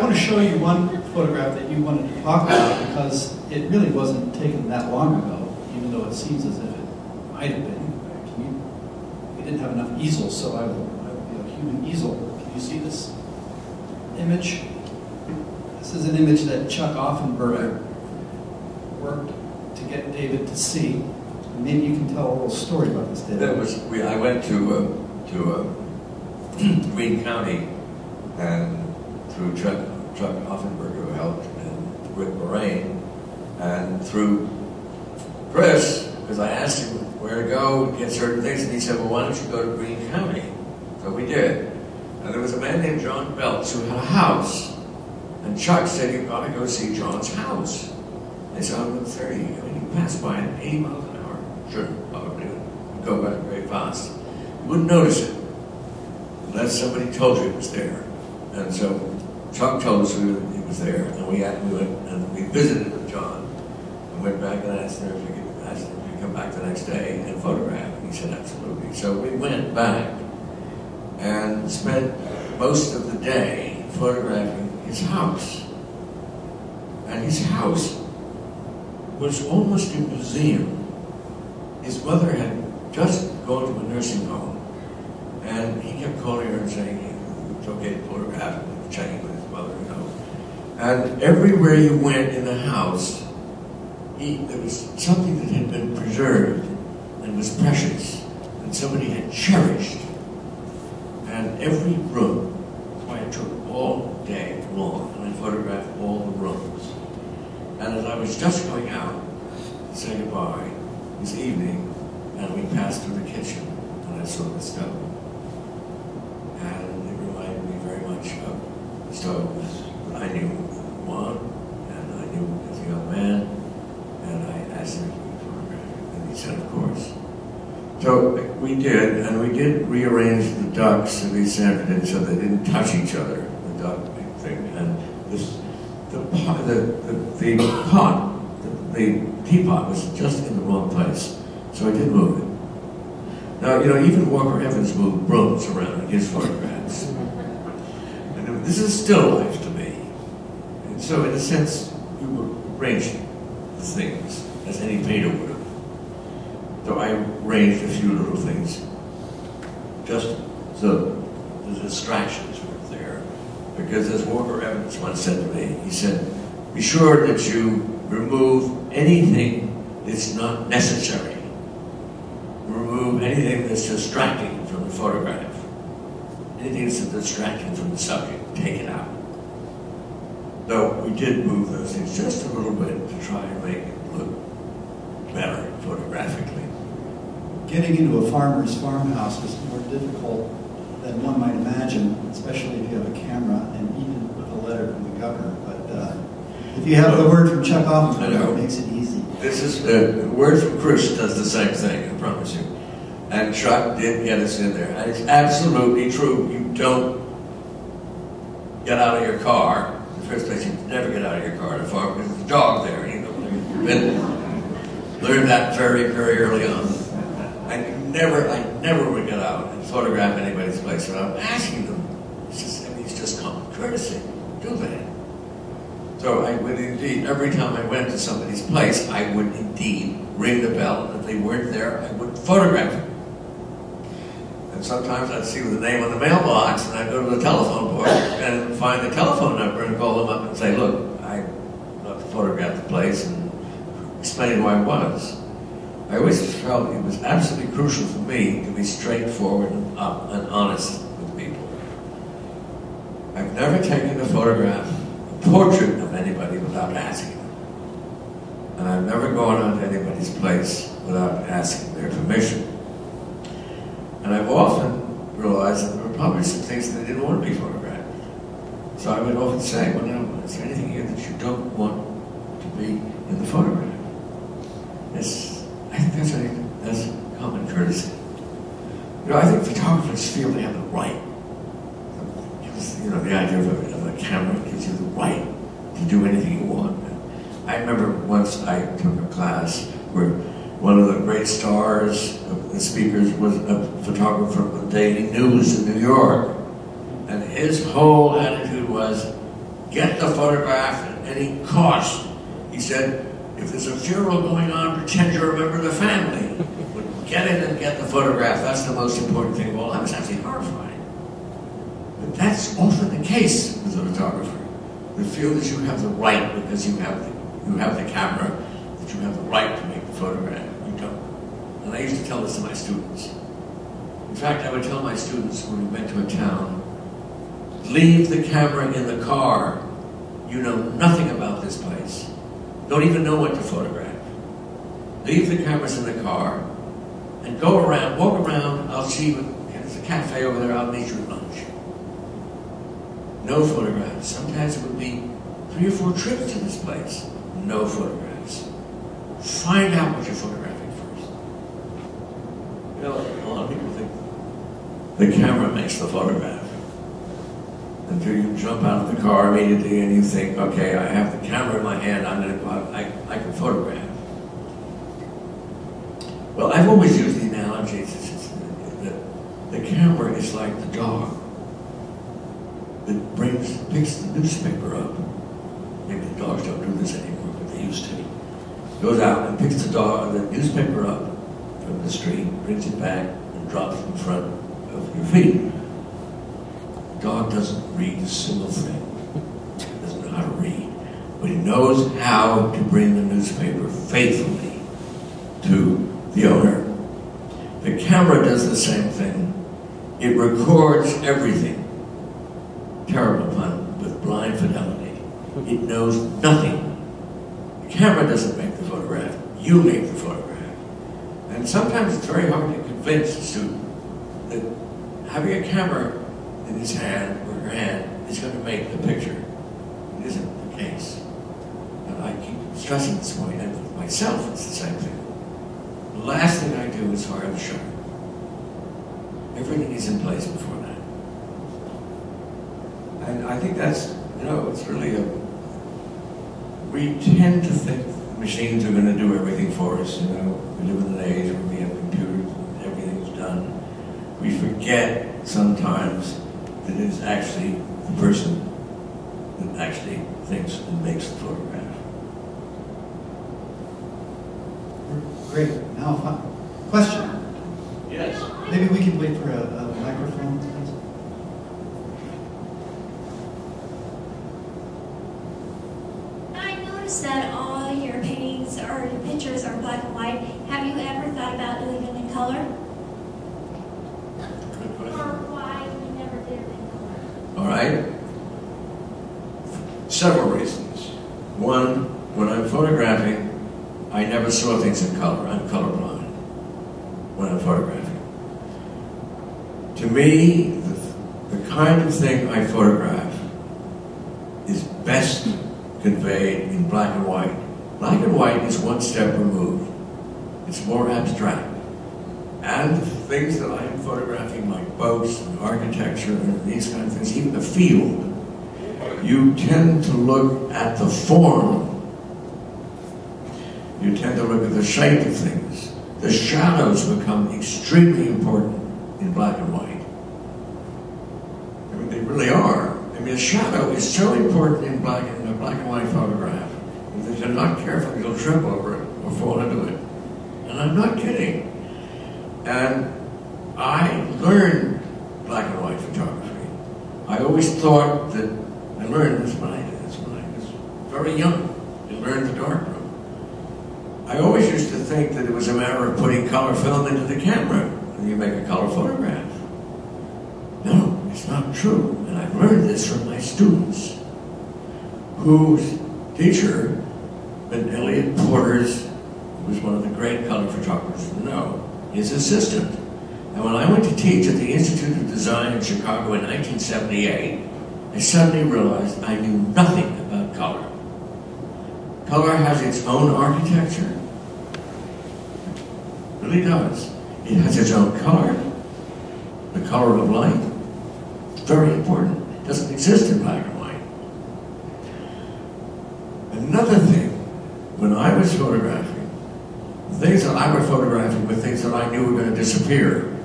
want to show you one photograph that you wanted to talk about, because it really wasn't taken that long ago, even though it seems as if it might have been. We didn't have enough easels, so I will be a human easel. Can you see this image? This is an image that Chuck Offenberger worked to get David to see. Maybe you can tell a little story about this, David. I went to Greene County, and through Chuck Offenberger, who helped, and Rick Moraine, and through Chris, because I asked him where to go to get certain things, and he said, well, why don't you go to Greene County? So we did. And there was a man named John Belts who had a house, and Chuck said, you've got to go see John's house. I said, I'm 30. I mean, you pass by at 80 miles an hour. Sure, probably would go by very fast. You wouldn't notice it unless somebody told you it was there. And so Chuck told us it was there, and we went and we visited with John, and went back and asked him if we could come back the next day and photograph. And he said absolutely. So we went back and spent most of the day photographing his house. And his house was almost a museum. His mother had just gone to a nursing home, and he kept calling her and saying it's okay to photograph, and checking with his mother, you know. And everywhere you went in the house, there was something that had been preserved and was precious, and somebody had cherished. And every room, so I took all day long, and I photographed all the rooms. And as I was just going out to say goodbye, this evening, and we passed through the kitchen, and I saw the stove. And it reminded me very much of the stoves that I knew Juan, and I knew as a young man, and I asked him if he could photograph it, and he said, of course. So we did, and we did rearrange the ducks to be centered in so they didn't touch each other, the duck thing, and the teapot was just in the wrong place. So I did move it. Now, you know, even Walker Evans moved brooms around in his photographs. And this is still life to me. And so, in a sense, you were arranging the things as any painter would have. So I arranged a few little things just so the distractions weren't there. Because as Walker Evans once said to me, he said, be sure that you remove anything that's not necessary. Remove anything that's distracting from the photograph. Anything that's distracting from the subject, take it out. Though we did move those things just a little bit to try and make it look better photographically. Getting into a farmer's farmhouse is more difficult than one might imagine, especially if you have a camera and even with a letter from the governor. But if you have the word from Chuck Hoffman, it makes it easy. This is the word from Chris does the same thing, I promise you. And Chuck did get us in there. And it's absolutely true. You don't get out of your car. In the first place, you never get out of your car at a farm because there's a dog there. You know, learned that very, very early on. I never would get out and photograph anybody's place without asking them. It's just common courtesy. Do that. So I would indeed, every time I went to somebody's place, I would indeed ring the bell, and if they weren't there, I would photograph them. And sometimes I'd see the name on the mailbox, and I'd go to the telephone book and find the telephone number and call them up and say, look, I'd love to photograph the place, and explain who I was. I always felt it was absolutely crucial for me to be straightforward and honest with people. I've never taken a photograph, a portrait of anybody without asking them. And I've never gone onto anybody's place without asking their permission. And I've often realized that there were probably some things that they didn't want to be photographed. So I would often say, well, now, is there anything here that you don't want to be in the photograph? I think that's common courtesy. You know, I think photographers feel they have the right. You know, the idea of a camera gives you the right to do anything you want. I remember once I took a class where one of the great stars of the speakers was a photographer from the Daily News in New York. And his whole attitude was, get the photograph at any cost. He said, if there's a funeral going on, pretend you remember the family. But get in and get the photograph. That's the most important thing of all. I was actually horrified. But that's often the case with a photographer. They feel that you have the right because you have the camera, that you have the right to make the photograph. You don't. And I used to tell this to my students. In fact, I would tell my students when we went to a town, leave the camera in the car. You know nothing about this place. Don't even know what to photograph. Leave the cameras in the car and go around, walk around. I'll see you. There's a cafe over there. I'll meet you at lunch. No photographs. Sometimes it would be 3 or 4 trips to this place. No photographs. Find out what you're photographing first. You know, a lot of people think the camera makes the photograph. Until you jump out of the car immediately and you think, okay, I have the camera in my hand, I'm going to go out, I can photograph. Well, I've always used the analogy that the camera is like the dog. that picks the newspaper up. Maybe the dogs don't do this anymore, but they used to. Goes out and picks the newspaper up from the street, brings it back, and drops it in front of your feet. The dog doesn't read a single thing. He doesn't know how to read. But he knows how to bring the newspaper faithfully to the owner. The camera does the same thing. It records everything. Terrible pun, with blind fidelity. It knows nothing. The camera doesn't make the photograph. You make the photograph. And sometimes it's very hard to convince a student that having a camera in his hand or her hand is going to make the picture. It isn't the case. And I keep stressing this point, and with myself it's the same thing. The last thing I do is fire the shutter. Everything is in place before that. And I think that's, it's really we tend to think machines are going to do everything for us, We live in an age where we have computers and everything's done. We forget sometimes that it is actually the person that actually thinks and makes the photograph. Great. Now, question. Yes. Maybe we can wait for a microphone, please. I noticed that all your paintings or your pictures are black and white. Have you ever thought about doing them in color? Good question. Or why you never did them in color? All right. Several reasons. One, when I'm photographing, I never saw things in color. I'm colorblind when I'm photographing. To me, the kind of thing I photograph is best conveyed in black and white. Black and white is one step removed. It's more abstract. And the things that I am photographing, like boats and architecture and these kind of things, even the field, you tend to look at the form. You tend to look at the shape of things. The shadows become extremely important in black and white. I mean, they really are. I mean, a shadow is so important in a black and white photograph. If you're not careful, you'll trip over it or fall into it. And I'm not kidding. And I learned black and white photography. I always thought that I learned this when I was very young. I learned the darkroom. I always used to think that it was a matter of putting color film into the camera and you make a color photograph. No, it's not true. And I've learned this from my students, whose teacher, Ben Elliott Porter's, who was one of the great color photographers to know, his assistant. And when I went to teach at the Institute of Design in Chicago in 1978, I suddenly realized I knew nothing about color. Color has its own architecture. It really does. It has its own color. The color of light. It's very important. It doesn't exist in black and white. Another thing, when I was photographing, the things that I was photographing were things that I knew were going to disappear.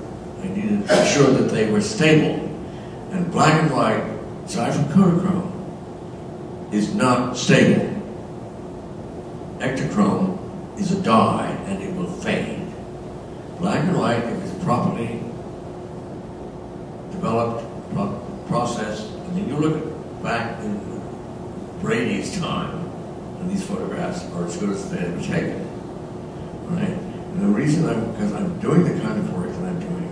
I needed to be sure that they were stable. And black and white, aside from Kodachrome, is not stable. Ektachrome is a dye and it will fade. Black and white, if it's properly developed, processed, I mean, you look back in Brady's time, and these photographs are as good as they ever taken, right? And the reason because I'm doing the kind of work that I'm doing,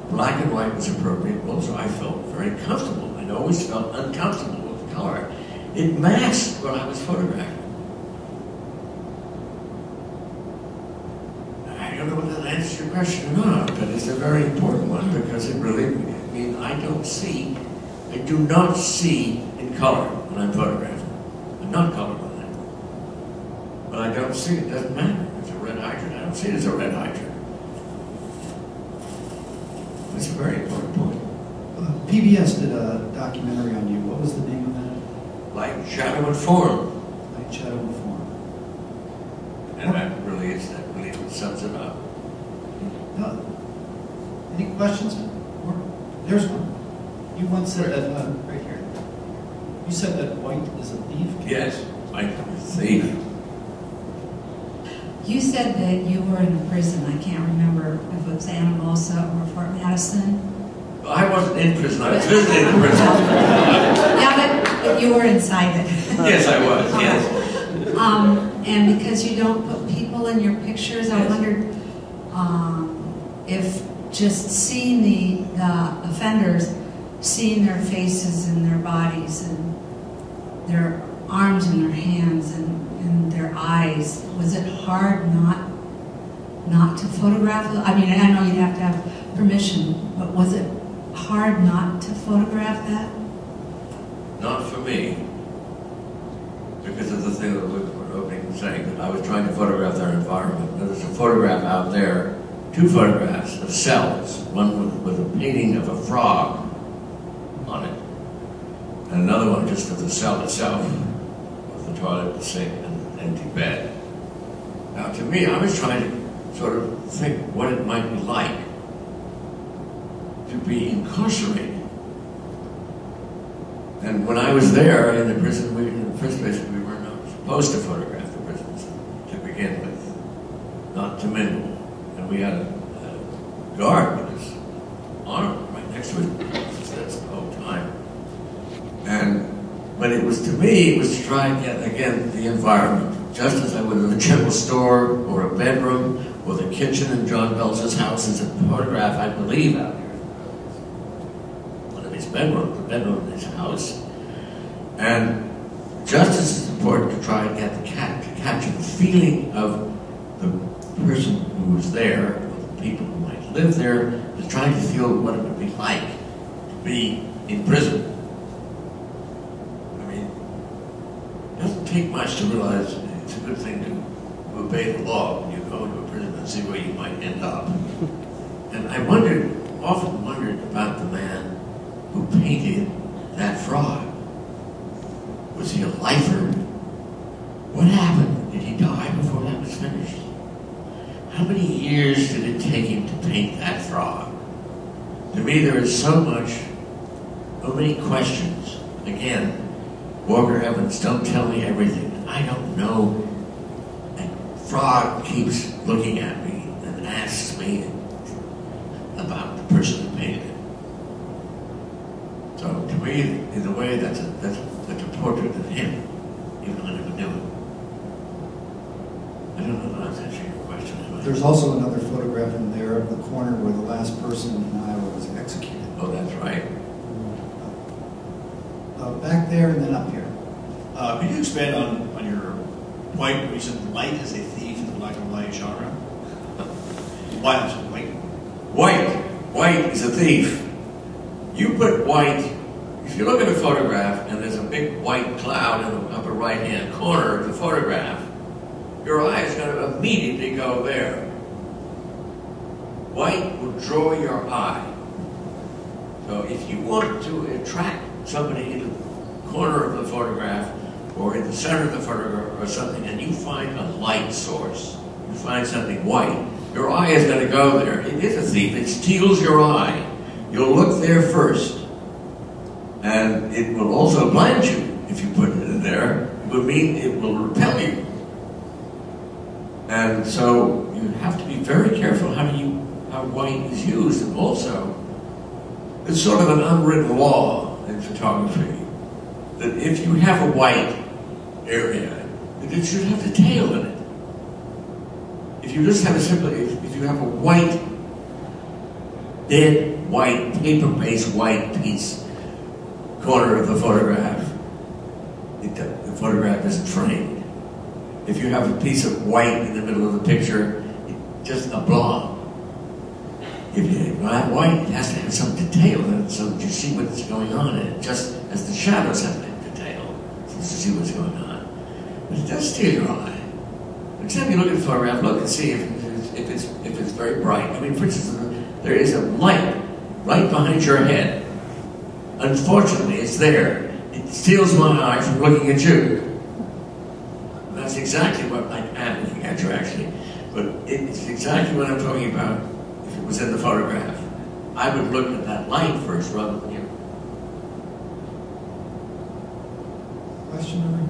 black and white was appropriate. Also, I felt very comfortable. I always felt uncomfortable with color. It masked what I was photographing. I don't know whether that answers your question or not, but it's a very important one because it really, I do not see in color when I'm photographing. I'm not colorblind. But I don't see it, doesn't matter. It's a red hydrant, I don't see it as a red hydrant. That's a very important point. PBS did a documentary on you. What was the name of that? Light, shadow, and form. Light, shadow, and form. And that really sums it up. No. Any questions? There's one. You once said that, right here. You said that White is a thief? Yes, White is a thief. You said that you were in a prison. I can't remember if it was Anamosa or Fort Madison. I wasn't in prison. I was visiting in prison. Yeah, but you were inside it. Yes, I was. Yes. And because you don't put people in your pictures, I Yes. wondered if just seeing the offenders, seeing their faces and their bodies and their arms and their hands and their eyes, was it hard not to photograph them? I mean, I know you'd have to have permission, but was it hard not to photograph that? Not for me. Because of the thing that we were opening and saying, that I was trying to photograph their environment. There's a photograph out there, 2 photographs of cells, one with a painting of a frog on it, and another one just of the cell itself, with the toilet, the sink, and an empty bed. Now, to me, I was trying to sort of think what it might be like to be incarcerated. And when I was there in the prison, in the first place, we were not supposed to photograph the prisoners to begin with, not to mingle. And we had a guard with us, armed right next to it, that's the whole time. But it was, to me, it was to try and get, again, the environment, just as I would in a general store or a bedroom or the kitchen in John Belcher's house. Is a photograph, I believe, out here. One of his bedrooms, the bedroom in his house. And just as important to try and get to capture the feeling of the person who was there, of the people who might live there, to try to feel what it would be like to be in prison. I mean, it doesn't take much to realize it's a good thing to obey the law when you go into a prison and see where you might end up. And I often wondered about the man who painted that frog. Was he a lifer? What happened? Did he die before that was finished? How many years did it take him to paint that frog? To me, there is so many questions. Again, Walker Evans, don't tell me everything. I don't know. And frog keeps looking at me and asks me about the person who painted it. So to me, in a way, that's a portrait of him, even though I never knew him. I don't know if I'm answering your question. There's also another photograph in there of the corner where the last person in Iowa was executed. Oh, that's right. Back there and then up here. Could you expand on your point where you said Light is a thief in the black and white genre? Why is it White? White is a thief. You put White, if you look at a photograph and there's a big white cloud in the upper right-hand corner of the photograph, your eye is going to immediately go there. White will draw your eye. So if you want to attract somebody into the corner of the photograph or in the center of the photograph or something, and you find a light source, you find something white, your eye is going to go there. It is a thief. It steals your eye. You'll look there first. And it will also blind you if you put it in there. It will mean it will repel you. And so you have to be very careful how white is used. And also, it's sort of an unwritten law in photography that if you have a white area, it should have detail in it. If you just have if you have a white, dead white, paper-based white piece, corner of the photograph, the photograph isn't framed. If you have a piece of white in the middle of the picture, it's just a blob. If you have white, it has to have some detail in it so that you see what's going on in it, just as the shadows have detail, so you see what's going on. But it does steal your eye. Except you look at the photograph, look and see if it's very bright. I mean, for instance, there is a light right behind your head. Unfortunately, it's there. It steals my eye from looking at you. And that's exactly what I am looking at you, actually. But it's exactly what I'm talking about if it was in the photograph. I would look at that light first rather than you. question over here?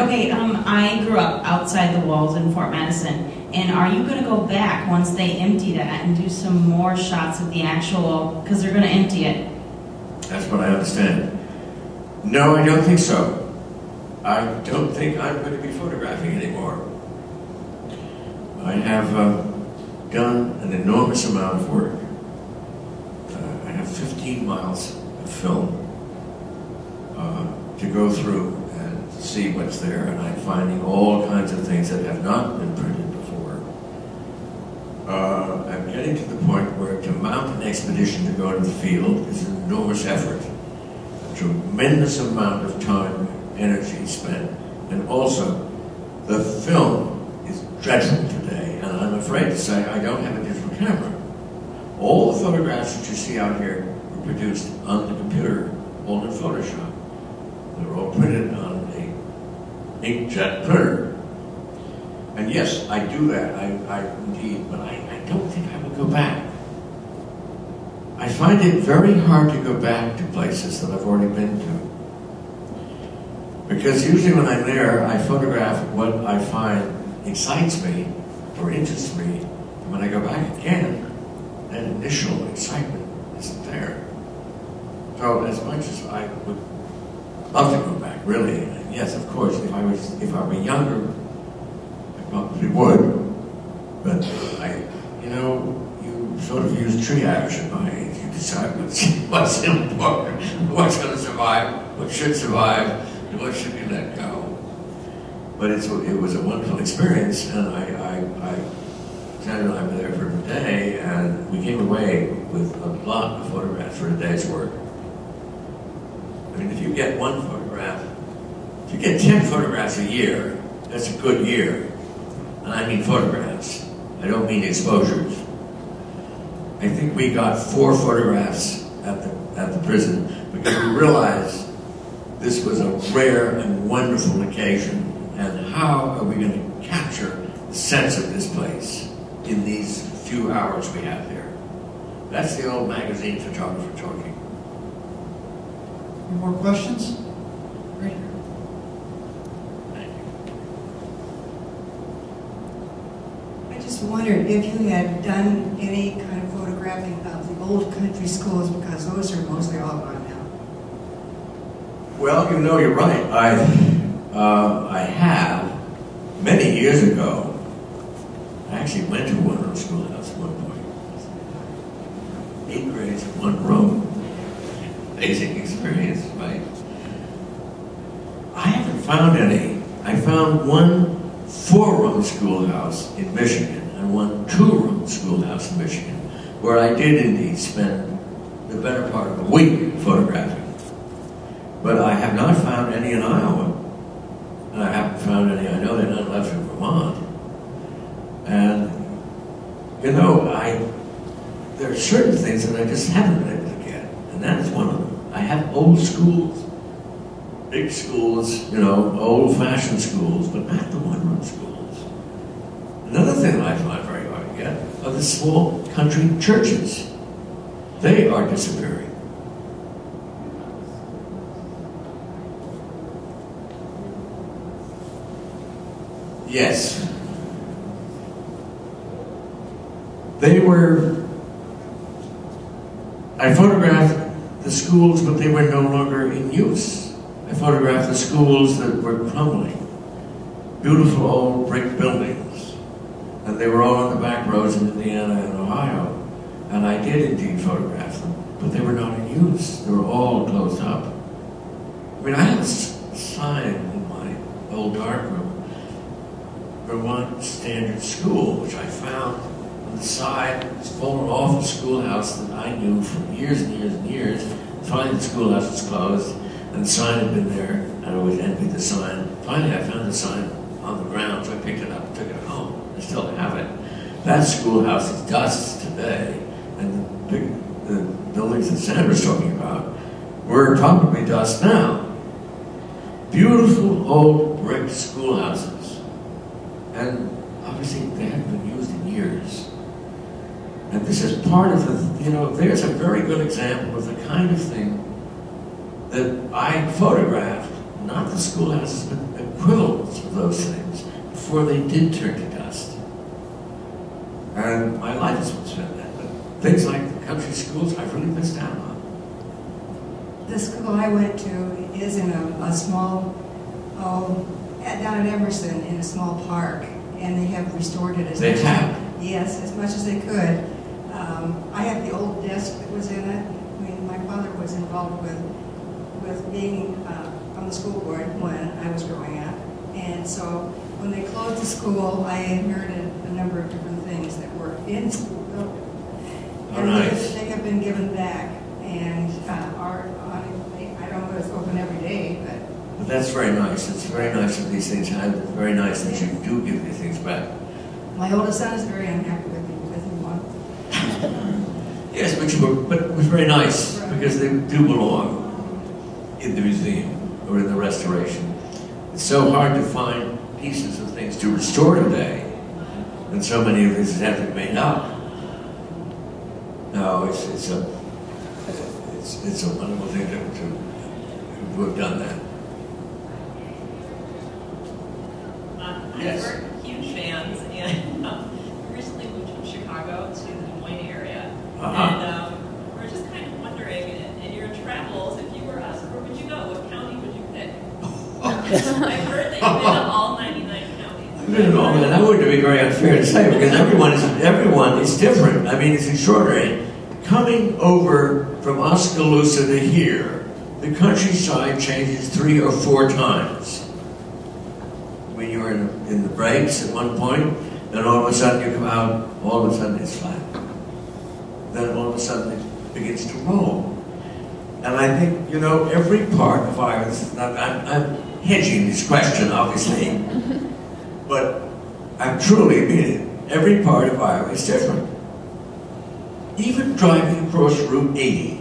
Okay, I grew up outside the walls in Fort Madison, and are you going to go back once they empty that and do some more shots of the actual, because they're going to empty it? That's what I understand. No, I don't think so. I don't think I'm going to be photographing anymore. I have done an enormous amount of work. I have 15 miles of film to go through and see what's there, and I'm finding all kinds of things that have not been printed before. I'm getting to the point where to mount an expedition to go to the field is an enormous effort. A tremendous amount of time, energy spent, and also the film is dreadful today, and I'm afraid to say I don't have a digital camera. All the photographs that you see out here were produced on the computer, all in Photoshop. They were all printed on an inkjet printer. And yes, I do that, I indeed, but I don't think I will go back. I find it very hard to go back to places that I've already been to. Because usually when I'm there, I photograph what I find excites me or interests me. And when I go back again, that initial excitement isn't there. So as much as I would love to go back, really, and yes, of course, if I were younger, I probably would. But you sort of use triage at my age. You decide what's important, what's going to survive, what should survive, and what should be let go. But it was a wonderful experience, and Jen and I were there for a day, and we came away with a lot of photographs for a day's work. I mean, if you get one photograph, if you get 10 photographs a year, that's a good year. And I mean photographs. I don't mean exposures. I think we got 4 photographs at the prison because we realized this was a rare and wonderful occasion, and how are we going to capture the sense of this place in these few hours we have here? That's the old magazine photographer talking. Any more questions? Right here. Thank you. I just wondered if you had done any kind of photographing of the old country schools, because those are mostly all gone now. Well, you're right. I have, many years ago, I actually went to one room schoolhouse at one point. 8 grades in one room. Amazing experience, right? I haven't found any. I found one 4-room schoolhouse in Michigan and one 2-room schoolhouse in Michigan, where I did indeed spend the better part of a week photographing. But I have not found any in Iowa. And I haven't found any, I know they're not left in Vermont. And, there are certain things that I just haven't been able to get. And that is one of them. I have old schools, big schools, old-fashioned schools, but not the one-room schools. Another thing that I find very hard to get are the small country churches. They are disappearing. Yes. I photographed the schools, but they were no longer in use. I photographed the schools that were crumbling. Beautiful old brick buildings. And they were all on the back roads in Indiana and Ohio. And I did indeed photograph them, but they were not in use. They were all closed up. I mean, I have a sign in my old darkroom, Vermont Standard School, which I found on the side. It's fallen off a schoolhouse that I knew for years and years and years. Finally, the schoolhouse was closed, and the sign had been there, and I always envied the sign. Finally, I found the sign on the ground, so I picked it up and took it home. I still have it. That schoolhouse is dust today, and the buildings that Sandra's talking about were probably dust now. Beautiful old brick schoolhouses. And obviously they haven't been used in years. And this is part of the, there's a very good example of the kind of thing that I photographed not the schoolhouses, but equivalents of those things before they did turn to dust. And my life has been spent that. But things like the country schools, I've really missed out on. The school I went to is in a small, down at Emerson, in a small park, and they have restored it as They have? Yes, as much as they could. I have the old desk that was in it. I mean, my father was involved with being on the school board when I was growing up, and so when they closed the school, I inherited a number of different things that were in the school building, and nice. they have been given back. And I don't know if it's open every day, But that's very nice. It's very nice that these things happen. It's very nice that you do give these things back. my oldest son is very unhappy with me because he won. Yes, but it was very nice because they do belong in the museum or in the restoration. It's so hard to find pieces of things to restore today, and so many of these have been made up. No, it's a wonderful thing to have done that. Yes. We're huge fans, and we recently moved from Chicago to the Des Moines area. And we're just kind of wondering, in your travels, if you were us, where would you go? What county would you pick? I've heard that you've been to all 99 counties. I've been to all, and that wouldn't be very unfair to say because everyone is different. I mean, it's extraordinary. Coming over from Oskaloosa to here, the countryside changes 3 or 4 times. When you were in the breaks at one point, then all of a sudden you come out, all of a sudden it's flat. Then all of a sudden it begins to roll. And I think, every part of Iowa, I'm hedging this question, obviously, but I truly mean it. Every part of Iowa is different. Even driving across Route 80,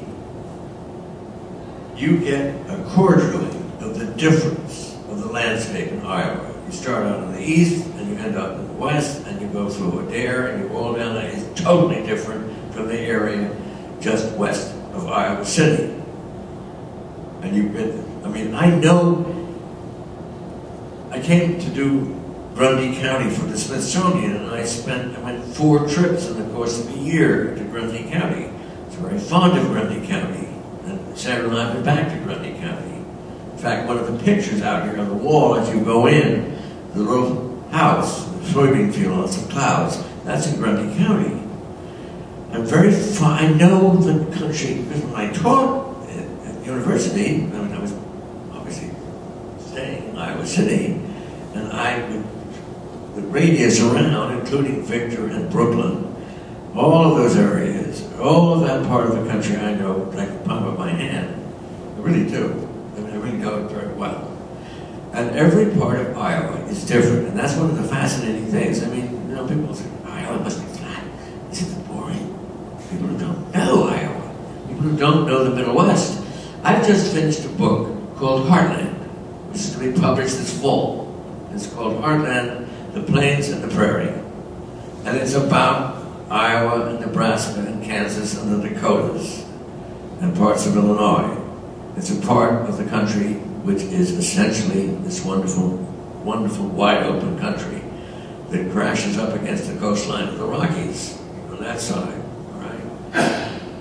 you get a cordialing of the difference of the landscape in Iowa. You start out in the east, and you end up in the west, and you go through Adair, and you roll down, and it's totally different from the area just west of Iowa City. And I came to do Grundy County for the Smithsonian, and I went 4 trips in the course of a year to Grundy County. I was very fond of Grundy County, and Sarah and I went back to Grundy County. In fact, one of the pictures out here on the wall as you go in, the little house, the soybean field, lots of clouds, that's in Grundy County. I know the country, because when I taught at university, I was obviously staying in Iowa City, and the radius around, including Victor and Brooklyn, all of those areas, all of that part of the country I know like the palm of my hand. I really do. I really know it very well. And every part of Iowa is different, and that's one of the fascinating things. People say, Iowa must be flat. Isn't it boring? People who don't know Iowa, people who don't know the Middle West. I've just finished a book called Heartland, which is to be published this fall. It's called Heartland, The Plains and the Prairie. And it's about Iowa and Nebraska and Kansas and the Dakotas and parts of Illinois. It's a part of the country which is essentially this wonderful, wonderful, wide open country that crashes up against the coastline of the Rockies on that side, right?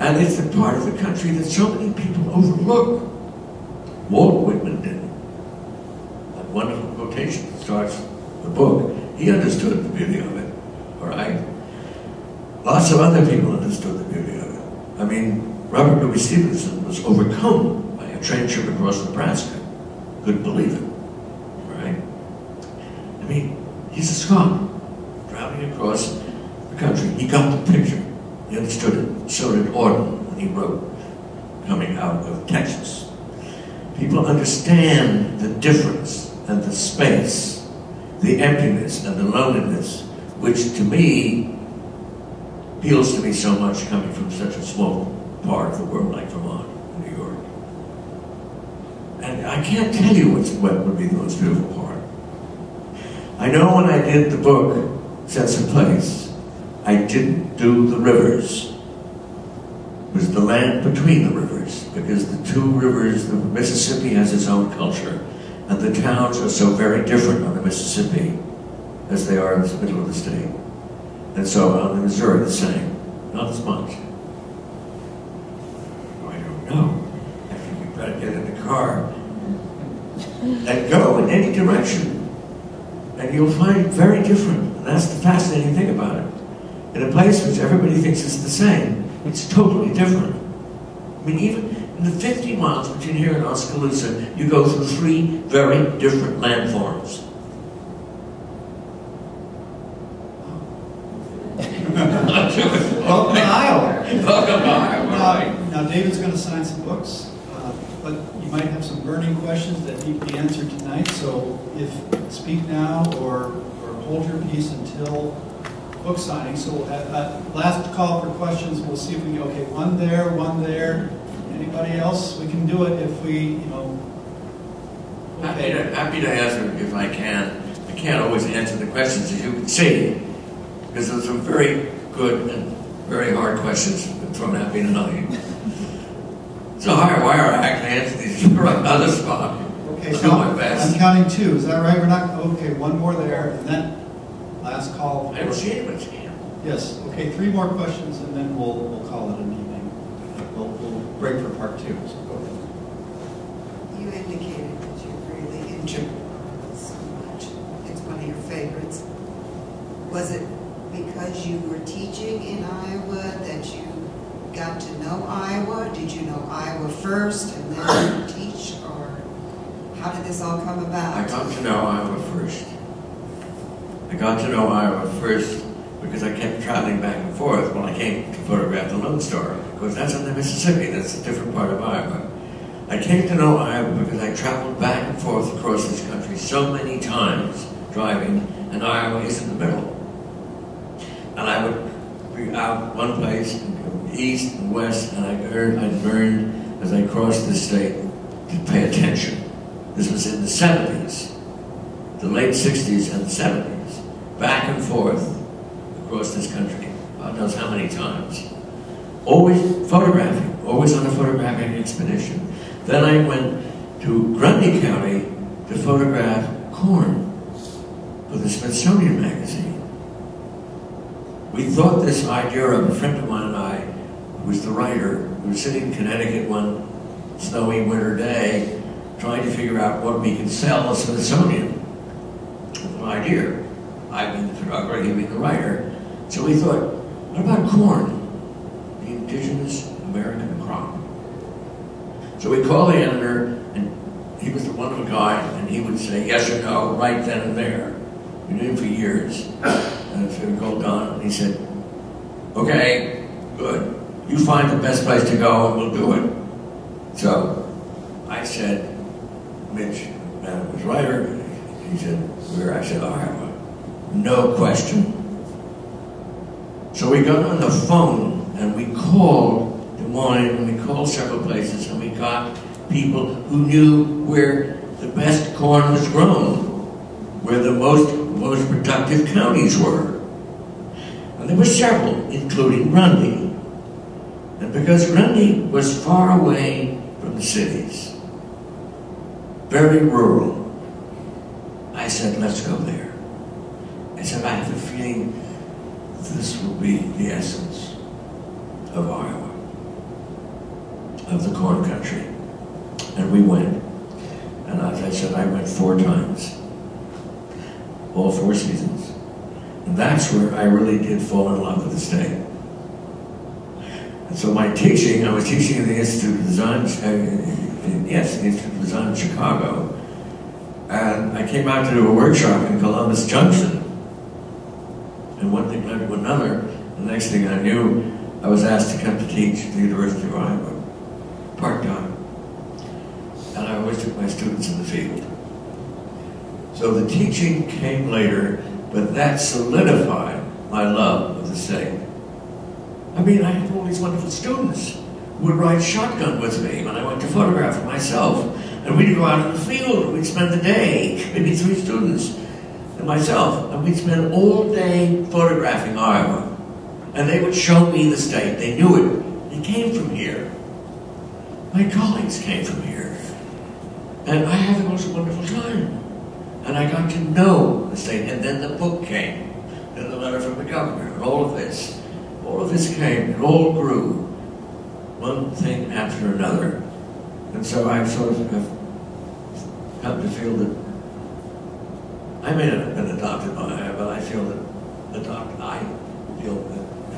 And it's the part of the country that so many people overlook. Walt Whitman did. That wonderful quotation that starts the book. He understood the beauty of it, all right? Lots of other people understood the beauty of it. Robert Louis Stevenson was overcome by a train trip across Nebraska. Couldn't believe it, right? He's a Scot, driving across the country. He got the picture. He understood it. So did Auden when he wrote Coming Out of Texas. People understand the difference and the space, the emptiness and the loneliness, which to me appeals to me so much coming from such a small part of the world like Vermont, New York. And I can't tell you what would be the most beautiful part. I know when I did the book, Sense of Place, I didn't do the rivers. It was the land between the rivers, because the 2 rivers, the Mississippi has its own culture, And the towns are so very different on the Mississippi as they are in the middle of the state. And so on the Missouri, the same. Not as much. I don't know. I think you better get in the car and go in any direction. And you'll find it very different. And that's the fascinating thing about it. In a place which everybody thinks is the same, it's totally different. I mean, even in the 50 miles between here and Oskaloosa, you go through 3 very different landforms. Welcome to Iowa. Welcome to Iowa. Now David's going to sign some books, but you might have some burning questions that need to be answered tonight. So if speak now or hold your peace until book signing. So we'll have last call for questions. We'll see if we okay. One there. Anybody else? We can do it if we, Okay. Happy to answer if I can. I can't always answer the questions, as you can see, because there's some very good and very hard questions thrown at me tonight. So why are I actually answer these right on the spot? Okay, I'll so do my best. I'm counting 2. Is that right? We're not. Okay, one more there, and then last call. I don't see anybody's hand. Yes. Okay, 3 more questions, and then we'll call it an evening. We'll break for part 2. So go ahead. You indicated that you really enjoyed it so much. It's one of your favorites. Was it because you were teaching in Iowa that you got to know Iowa? Did you know Iowa first and then teach, or how did this all come about? I got to know Iowa first. Because I kept traveling back and forth when I came to photograph the Lone Star, because that's in the Mississippi, that's a different part of Iowa. I came to know Iowa because I traveled back and forth across this country so many times driving, and Iowa is in the middle. And I would be out one place, and go east and west, and I'd learned as I crossed the state to pay attention. This was in the 70s, the late 60s and the 70s, back and forth across this country, God knows how many times. Always photographing, always on a photographing expedition. Then I went to Grundy County to photograph corn for the Smithsonian magazine. We thought this idea of a friend of mine and I, who was the writer, we were sitting in Connecticut one snowy winter day, trying to figure out what we could sell as Smithsonian. An idea. I being the photographer, he being the writer. So we thought, what about corn? The indigenous American crop. So we called the editor, and he was the wonderful guy, and he would say yes or no right then and there. We knew him for years. And so we called Don, and he said, okay, good. You find the best place to go, and we'll do it. So I said, Mitch, Madam was writer, he said, where? I said, Iowa. No question. So we got on the phone, and we called Des Moines, and we called several places, and we got people who knew where the best corn was grown, where the most productive counties were. And there were several, including Grundy. And because Grundy was far away from the cities, very rural, I said, let's go there. I said, I have a feeling this will be the essence of Iowa, of the corn country. And we went. And as I said, I went 4 times, all 4 seasons. And that's where I really did fall in love with the state. And so my teaching, I was teaching in the Institute of Design, the Institute of Design in Chicago. And I came out to do a workshop in Columbus Junction. And one thing led to another. The next thing I knew, I was asked to come to teach at the University of Iowa, part-time. And I always took my students in the field. So the teaching came later, but that solidified my love of the state. I mean, I had all these wonderful students who would ride shotgun with me when I went to photograph myself. And we'd go out in the field, and we'd spend the day, maybe 3 students, and myself, and we'd spend all day photographing Iowa. And they would show me the state. They knew it. They came from here. My colleagues came from here. And I had the most wonderful time. And I got to know the state. And then the book came, and the letter from the governor, and all of this. All of this came, it all grew, one thing after another. And so I sort of have come to feel that I may not have been adopted by Iowa, but I feel that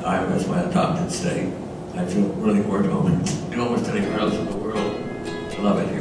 Iowa is my adopted state. I feel really more at home than almost anywhere else in the world. I love it here.